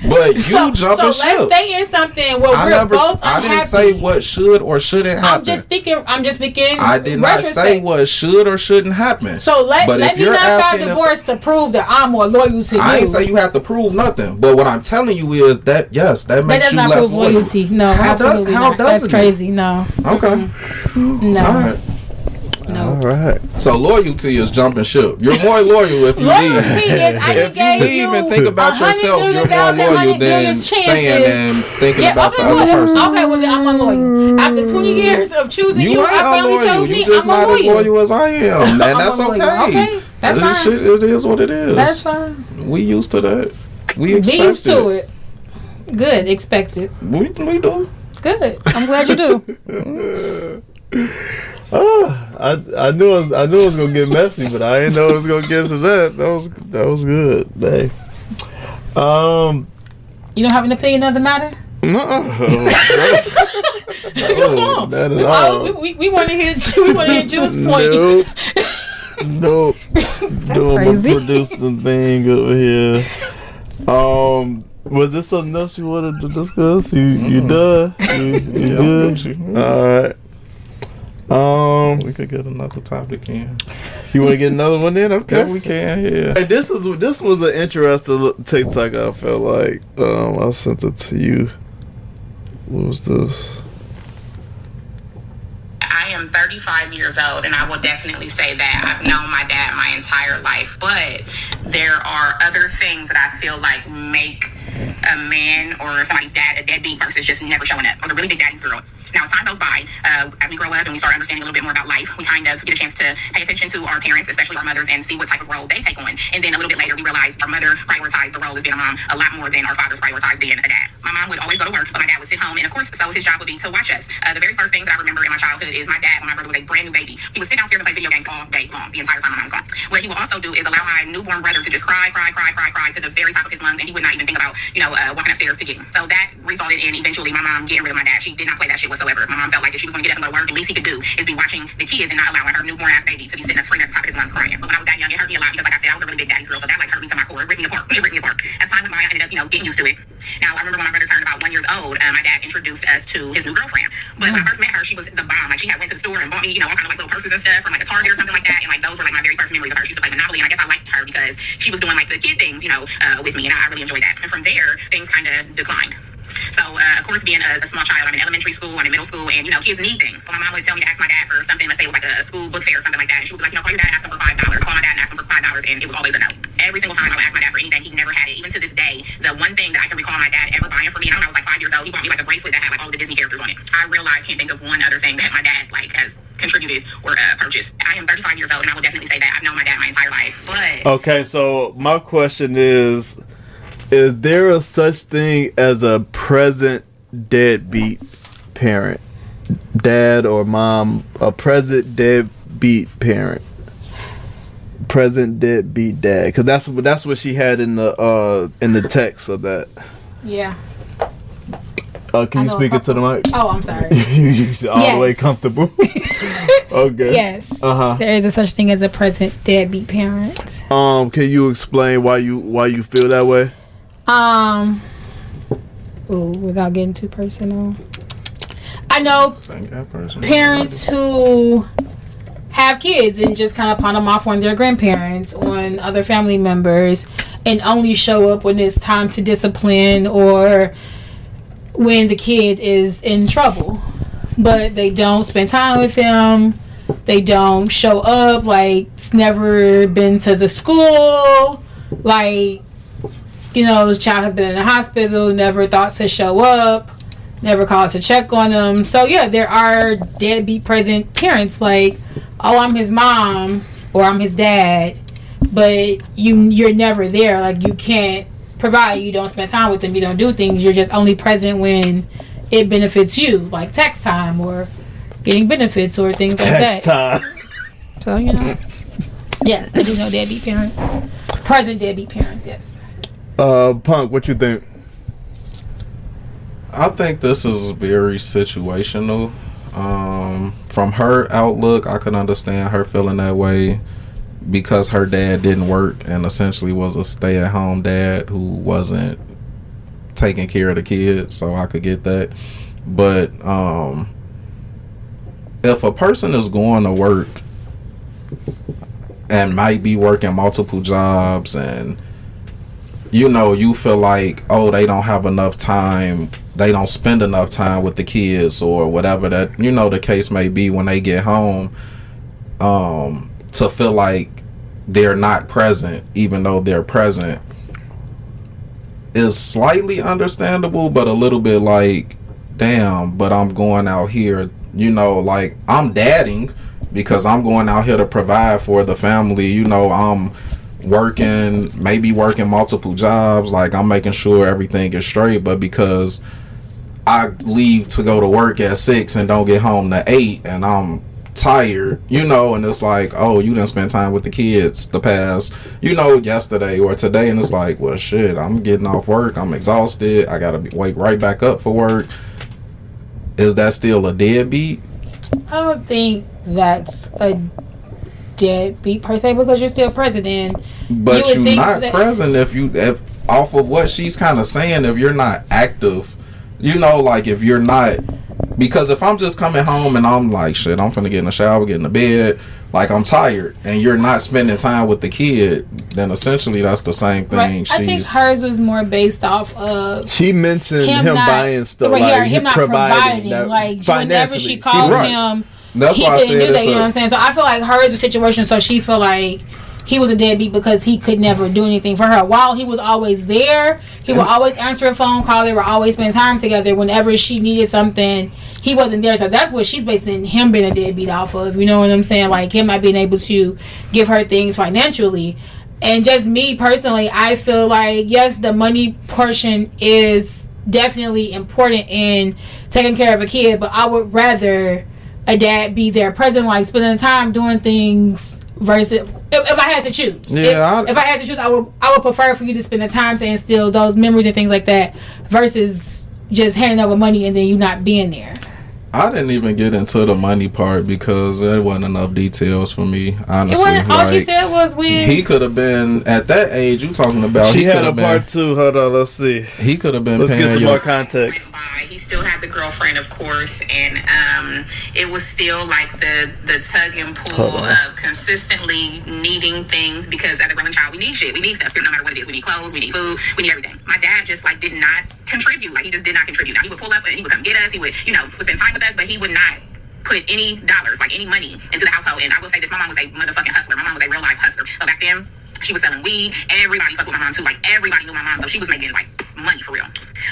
[SPEAKER 2] But you jumping ship.
[SPEAKER 3] So let's stay in something where we're both unhappy.
[SPEAKER 2] I didn't say what should or shouldn't happen.
[SPEAKER 3] I'm just speaking.
[SPEAKER 2] I did not say what should or shouldn't happen.
[SPEAKER 3] So let me not file divorce to prove that I'm more loyal to you.
[SPEAKER 2] I ain't say you have to prove nothing. But what I'm telling you is that yes, that makes you less loyal. That does not prove loyalty.
[SPEAKER 3] No, absolutely not. That's crazy. No.
[SPEAKER 2] Okay.
[SPEAKER 3] No.
[SPEAKER 2] All right.
[SPEAKER 3] No.
[SPEAKER 1] All right.
[SPEAKER 2] So loyalty is jumping ship. You're more loyal if you leave. If you leave and think about yourself, you're more loyal than staying and thinking about the other person.
[SPEAKER 3] Okay, well then I'm unloyal. After 20 years of choosing you, I finally chose me.
[SPEAKER 2] You just not as loyal as I am, and that's okay.
[SPEAKER 3] Okay, that's fine.
[SPEAKER 2] It is what it is.
[SPEAKER 3] That's fine.
[SPEAKER 2] We used to that. We expect
[SPEAKER 3] Be used to it. Good. Expect it.
[SPEAKER 2] We do.
[SPEAKER 3] Good. I'm glad you do.
[SPEAKER 1] I knew it was gonna get messy, but I didn't know it was gonna get to that. That was good. Dang.
[SPEAKER 3] You don't have an opinion on the matter?
[SPEAKER 1] No, not at all.
[SPEAKER 3] We want to hear Jew's point.
[SPEAKER 1] Nope. Doing
[SPEAKER 3] crazy.
[SPEAKER 1] my producing thing over here. Was there something else you wanted to discuss? You done? You good? All right.
[SPEAKER 2] We could get another topic in.
[SPEAKER 1] You want to get another one in? Okay,
[SPEAKER 2] yeah, we can. Yeah.
[SPEAKER 1] Hey, this was an interesting TikTok. I felt like I sent it to you. What was this?
[SPEAKER 4] I am 35 years old, and I will definitely say that I've known my dad my entire life. But there are other things that I feel like make a man or somebody's dad a deadbeat versus just never showing up. I was a really big daddy's girl. Now, as time goes by, as we grow up and we start understanding a little bit more about life, we kind of get a chance to pay attention to our parents, especially our mothers, and see what type of role they take on. And then a little bit later, we realize our mother prioritized the role as being a mom a lot more than our fathers prioritized being a dad. My mom would always go to work, but my dad would sit home, and of course, so his job would be to watch us. The very first things that I remember in my childhood is my dad, when my brother was a brand new baby, he would sit downstairs and play video games all day long, the entire time my mom was gone. What he would also do is allow my newborn brother to just cry to the very top of his lungs, and he would not even think about, walking upstairs to get him. So that resulted in eventually my mom getting rid of my dad. She did not play that shit whatsoever. My mom felt like if she was going to get up and go to work, the least he could do is be watching the kids and not allowing her newborn ass baby to be sitting up screaming at the top of his lungs crying. But when I was that young, it hurt me a lot because, like I said, I was a really big daddy's girl, so that hurt me to my core. It ripped me apart. As time went by, I ended up, getting used to it. Now, I remember when my brother turned about 1 year old, my dad introduced us to his new girlfriend. But when I first met her, she was the bomb. Like, she had went to the store and bought me, all kind of like little purses and stuff from like a Target or something like that. And like those were like my very first memories of her. She used to play Monopoly, and I guess I liked her because she was doing like the kid things, with me, and I really enjoyed that. And from there, things kind of declined. So, of course, being a small child, I'm in elementary school, I'm in middle school, and, kids need things. So my mom would tell me to ask my dad for something, let's say it was like a school book fair or something like that, and she would be like, call your dad and ask him for $5. Call my dad and ask him for $5, and it was always a no. Every single time I would ask my dad for anything, he never had it. Even to this day, the one thing that I can recall my dad ever buying for me, and I was like 5 years old, he bought me like a bracelet that had like all the Disney characters on it. I real life can't think of one other thing that my dad like has contributed or purchased. I am 35 years old, and I will definitely say that I've known my dad my entire life. But
[SPEAKER 1] okay, so my question is there a such thing as a present deadbeat parent, dad or mom, a present deadbeat parent, present deadbeat dad? Because that's what she had in the text of that.
[SPEAKER 3] Yeah.
[SPEAKER 1] Can you speak it to the mic?
[SPEAKER 3] Oh, I'm sorry.
[SPEAKER 1] You all the way comfortable. Okay.
[SPEAKER 3] Yes. There is a such thing as a present deadbeat parent.
[SPEAKER 1] Can you explain why you feel that way?
[SPEAKER 3] Without getting too personal, I know parents who have kids and just kind of pawn them off on their grandparents, on other family members, and only show up when it's time to discipline or when the kid is in trouble. But they don't spend time with them. They don't show up. Like, it's never been to the school. Like, this child has been in the hospital, never thought to show up, never called to check on them. So, yeah, there are deadbeat present parents like, oh, I'm his mom or I'm his dad, but you're never there. Like, you can't provide. You don't spend time with them. You don't do things. You're just only present when it benefits you, like tax time or getting benefits or things like that.
[SPEAKER 1] Tax time.
[SPEAKER 3] So, yes, I do know deadbeat parents. Present deadbeat parents, yes.
[SPEAKER 1] Punk, what you think?
[SPEAKER 2] I think this is very situational. From her outlook, I can understand her feeling that way. because her dad didn't work and essentially was a stay-at-home dad who wasn't taking care of the kids, so I could get that. But if a person is going to work and might be working multiple jobs, and you feel like, oh, they don't have enough time, they don't spend enough time with the kids, or whatever that the case may be when they get home, to feel like they're not present even though they're present is slightly understandable, but a little bit like, damn, but I'm going out here, like I'm dadding because I'm going out here to provide for the family. I'm maybe working multiple jobs, like I'm making sure everything is straight, but because I leave to go to work at 6 and don't get home to 8 and I'm tired, and it's like, oh, you didn't spend time with the kids the past, yesterday or today, and it's like, well, shit, I'm getting off work, I'm exhausted, I gotta wake right back up for work. Is that still a deadbeat?
[SPEAKER 3] I don't think that's a deadbeat per se, because you're still present, and
[SPEAKER 2] but you're not present if off of what she's kind of saying, if you're not active, like if you're not. Because if I'm just coming home and I'm like, shit, I'm finna get in the shower, get in the bed, like I'm tired, and you're not spending time with the kid, then essentially that's the same thing.
[SPEAKER 3] Right. I think hers was more based off of.
[SPEAKER 1] She mentioned him buying stuff, like
[SPEAKER 3] him not providing, like whenever she calls him,
[SPEAKER 2] that's
[SPEAKER 3] he
[SPEAKER 2] why
[SPEAKER 3] couldn't do that. You know what I'm saying? So I feel like hers is a situation. So she feel like he was a deadbeat because he could never do anything for her. While he was always there, he would always answer a phone call. They would always spend time together. Whenever she needed something, he wasn't there. So that's what she's basing him being a deadbeat off of. You know what I'm saying? Like him not being able to give her things financially. And just me personally, I feel like, yes, the money portion is definitely important in taking care of a kid, but I would rather a dad be there present, like spending time doing things, versus if I had to choose.
[SPEAKER 2] Yeah,
[SPEAKER 3] if I had to choose, I would prefer for you to spend the time to instill those memories and things like that, versus just handing over money and then you not being there.
[SPEAKER 2] I didn't even get into the money part because there wasn't enough details for me, honestly.
[SPEAKER 3] All she said was when
[SPEAKER 2] he could have been at that age you talking about.
[SPEAKER 1] She had a part 2. Hold on, let's see.
[SPEAKER 2] He could have been.
[SPEAKER 1] Let's get some more context.
[SPEAKER 4] He still had the girlfriend, of course, and it was still like the tug and pull of consistently needing things, because as a growing child, we need shit. We need stuff, no matter what it is. We need clothes, we need food, we need everything. My dad just like did not contribute. Like he just did not contribute. Now, he would pull up and he would come get us. He would, would spend time with us, but he would not put any dollars, like any money, into the household. And I will say this: my mom was a motherfucking hustler. My mom was a real life hustler. So back then, she was selling weed. Everybody fucked with my mom too. Like everybody knew my mom, so she was making like money for real.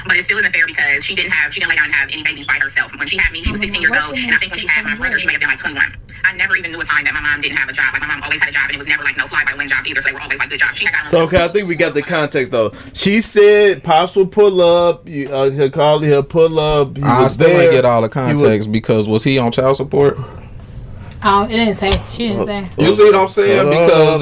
[SPEAKER 4] But it still isn't fair because she didn't lay down and have any babies by herself. When she had me, she was 16 years old, and I think when she had my brother, she may have been like 21. I never even knew a time that my mom didn't have a job. Like my mom always had a job, and it was never like no fly by the wind jobs either. So they were always like good jobs. She had
[SPEAKER 1] so okay, I think we got the context though. She said Pops will pull up. He'll call. He'll pull up.
[SPEAKER 2] I still didn't get all the context because was he on child support?
[SPEAKER 3] Oh, it didn't say. She didn't say.
[SPEAKER 2] You see what I'm saying? Because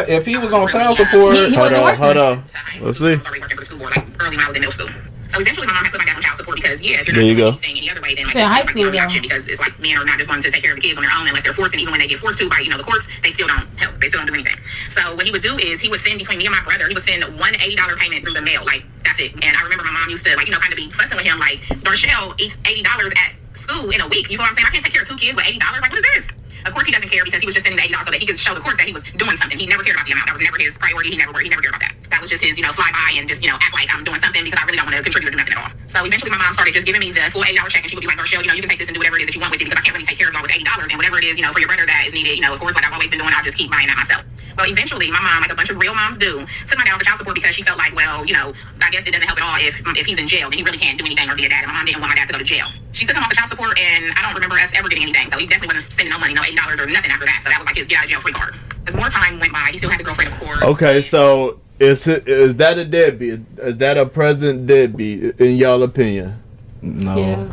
[SPEAKER 2] if he was on child support,
[SPEAKER 1] hold on. Let's see.
[SPEAKER 4] I was already working for the school board, like early when I was in middle school. So eventually, my mom had put my dad on child support because, if you're not doing anything any other way, then like
[SPEAKER 3] high
[SPEAKER 4] it's
[SPEAKER 3] school,
[SPEAKER 4] like the option, because it's like men are not just wanting to take care of the kids on their own unless they're forced, and even when they get forced to by the courts, they still don't help. They still don't do anything. So what he would do is he would send between me and my brother, he would send one $80 payment through the mail, like that's it. And I remember my mom used to kind of be fussing with him, like Darshell eats $80 at school in a week. You know what I'm saying? I can't take care of 2 kids with $80. Like what is this? Of course he doesn't care because he was just sending the $80 so that he could show the courts that he was doing something. He never cared about the amount. That was never his priority. He never cared about that. That was just his, fly by and just, act like I'm doing something because I really don't want to contribute or do nothing at all. So eventually my mom started just giving me the full $80 check, and she would be like, Darshell, you can take this and do whatever it is that you want with it because I can't really take care of it all with $80, and whatever it is, for your brother that is needed, of course, like I've always been doing, I'll just keep buying that myself. Well, eventually my mom, like a bunch of real moms do, took my dad off for child support because she felt like, well, I guess it doesn't help at all if he's in jail, then he really can't do anything or be a dad, and my mom didn't want my dad to go to jail. She took him off for child support, and I don't remember us ever getting anything, so he definitely wasn't spending no money, no $80 or nothing after that. So that was like his get out of jail free card. As more time went by, he still had the girlfriend, of course.
[SPEAKER 1] Okay, so is that a deadbeat? Is that a present deadbeat in y'all opinion?
[SPEAKER 2] No.
[SPEAKER 3] Yeah.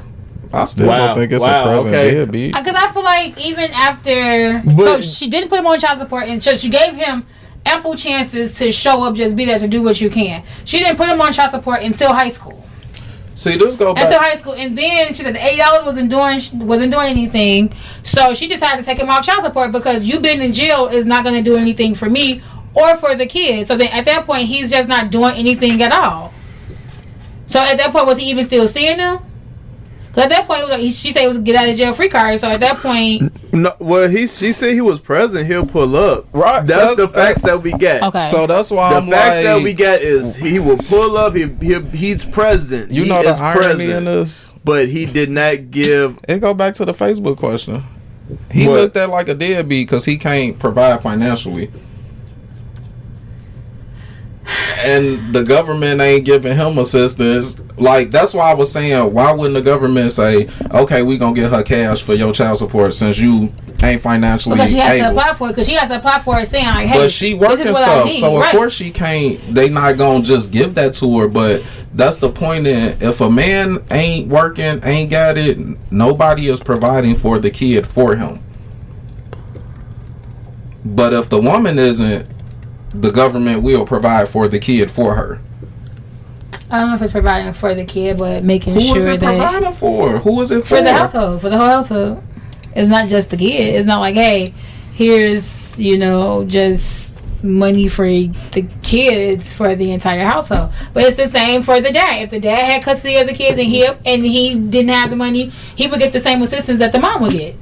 [SPEAKER 2] I still don't think it's a present deadbeat.
[SPEAKER 3] Because I feel like even after, so she didn't put him on child support, and so she gave him ample chances to show up, just be there to do what you can. She didn't put him on child support until high school.
[SPEAKER 2] See, this go back.
[SPEAKER 3] Until high school, and then she said the $80 wasn't doing anything, so she decided to take him off child support because you being in jail is not going to do anything for me or for the kids. So then at that point, he's just not doing anything at all. So at that point, was he even still seeing them? Because at that point, it was like, she said it was a get out of jail free card. So at that point,
[SPEAKER 1] no, well, she said he was present. He'll pull up.
[SPEAKER 2] Right.
[SPEAKER 1] That's the facts that we get.
[SPEAKER 3] okay.
[SPEAKER 2] So that's why
[SPEAKER 1] The
[SPEAKER 2] I'm
[SPEAKER 1] facts
[SPEAKER 2] like,
[SPEAKER 1] that we get is he will pull up. He's present.
[SPEAKER 2] you
[SPEAKER 1] He
[SPEAKER 2] know
[SPEAKER 1] is
[SPEAKER 2] the irony
[SPEAKER 1] present,
[SPEAKER 2] in this.
[SPEAKER 1] but he did not give.
[SPEAKER 2] It go back to the Facebook question. He
[SPEAKER 1] What?
[SPEAKER 2] looked at like a deadbeat because he can't provide financially. And the government ain't giving him assistance. Like, that's why I was saying, why wouldn't the government say, okay, we gonna get her cash for your child support since you ain't financially
[SPEAKER 3] because she has to
[SPEAKER 2] able.
[SPEAKER 3] apply for it. Because she has to apply for it, saying like, "Hey,
[SPEAKER 2] But she
[SPEAKER 3] this
[SPEAKER 2] working
[SPEAKER 3] is what I
[SPEAKER 2] stuff,
[SPEAKER 3] need."
[SPEAKER 2] so of
[SPEAKER 3] Right.
[SPEAKER 2] course she can't. They not gonna just give that to her. But that's the point. In if a man ain't working, ain't got it, nobody is providing for the kid for him. But if the woman isn't, the government will provide for the kid for her.
[SPEAKER 3] I don't know if it's providing for the kid, but making
[SPEAKER 2] Who is
[SPEAKER 3] sure
[SPEAKER 2] it
[SPEAKER 3] that
[SPEAKER 2] providing for? Who is it for?
[SPEAKER 3] for the household, for the whole household. It's not just the kid. It's not like, hey, here's just money for the kids for the entire household. But it's the same for the dad. If the dad had custody of the kids and he didn't have the money, he would get the same assistance that the mom would get.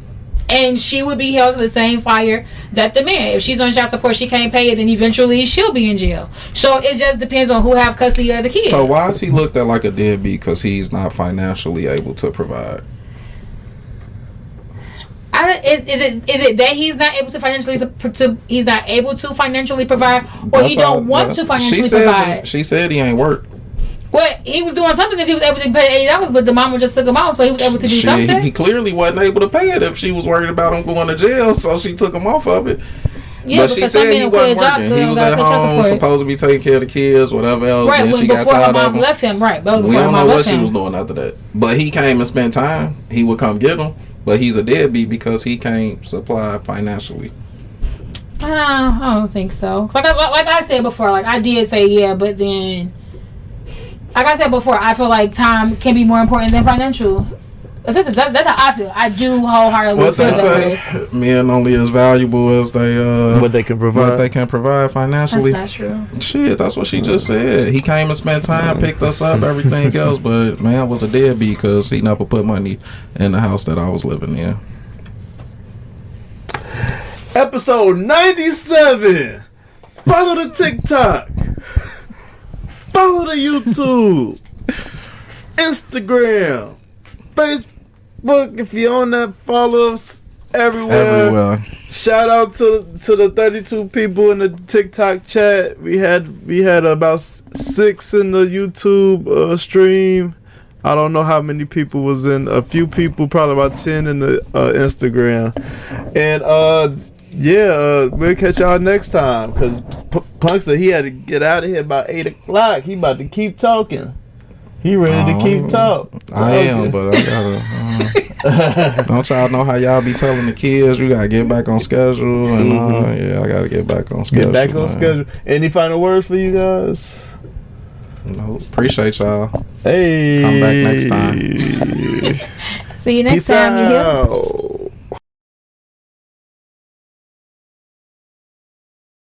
[SPEAKER 3] And she would be held to the same fire that the man. If she's on child support, she can't pay it, then eventually she'll be in jail. So it just depends on who have custody of the kid.
[SPEAKER 2] So why is he looked at like a deadbeat? Because he's not financially able to provide.
[SPEAKER 3] Is it that he's not able to financially provide, or
[SPEAKER 2] That's
[SPEAKER 3] he don't
[SPEAKER 2] all-
[SPEAKER 3] want
[SPEAKER 2] yeah.
[SPEAKER 3] to financially provide?
[SPEAKER 2] She said he ain't work.
[SPEAKER 3] Well, he was doing something if he was able to pay $80, but the mama just took him off, so he was able to do something.
[SPEAKER 2] He clearly wasn't able to pay it if she was worried about him going to jail, so she took him off of it.
[SPEAKER 3] Yeah,
[SPEAKER 2] but she said he wasn't working. He was at home, supposed to be taking care of the kids, whatever else.
[SPEAKER 3] Right,
[SPEAKER 2] then she got
[SPEAKER 3] before her
[SPEAKER 2] tired of
[SPEAKER 3] mom
[SPEAKER 2] him.
[SPEAKER 3] left him. Right, but
[SPEAKER 2] We don't know what she was doing after that. But he came and spent time. He would come get him, but he's a deadbeat because he can't supply financially.
[SPEAKER 3] I don't think so. Like I said before, like I did say yeah, but then, like I said before, I feel like time can be more important than financial. That's how I feel. I do wholeheartedly
[SPEAKER 2] What
[SPEAKER 3] feel
[SPEAKER 2] they
[SPEAKER 3] that
[SPEAKER 2] say,
[SPEAKER 3] way.
[SPEAKER 2] men only as valuable as they
[SPEAKER 1] What they can provide.
[SPEAKER 2] what they can provide financially.
[SPEAKER 3] That's not true.
[SPEAKER 2] Shit, that's what she just said. He came and spent time, picked us up, everything else, but man was a deadbeat because he never put money in the house that I was living in.
[SPEAKER 1] Episode 97. Follow the TikTok. Follow the YouTube. Instagram. Facebook. If you're on that, follow us everywhere. Shout out to the 32 people in the TikTok chat. We had about 6 in the YouTube stream. I don't know how many people was in. A few people, probably about 10 in the Instagram. And we'll catch y'all next time. Because Punk said he had to get out of here by 8 o'clock. He about to keep talking. He ready to keep talking.
[SPEAKER 2] I am, but I gotta. Don't y'all know how y'all be telling the kids you gotta get back on schedule and I gotta get back on schedule.
[SPEAKER 1] Get back on schedule. Any final words for you guys?
[SPEAKER 2] No, appreciate y'all.
[SPEAKER 1] Hey,
[SPEAKER 2] Come back next time.
[SPEAKER 3] See you next
[SPEAKER 1] Peace
[SPEAKER 3] time. You hear?
[SPEAKER 1] out.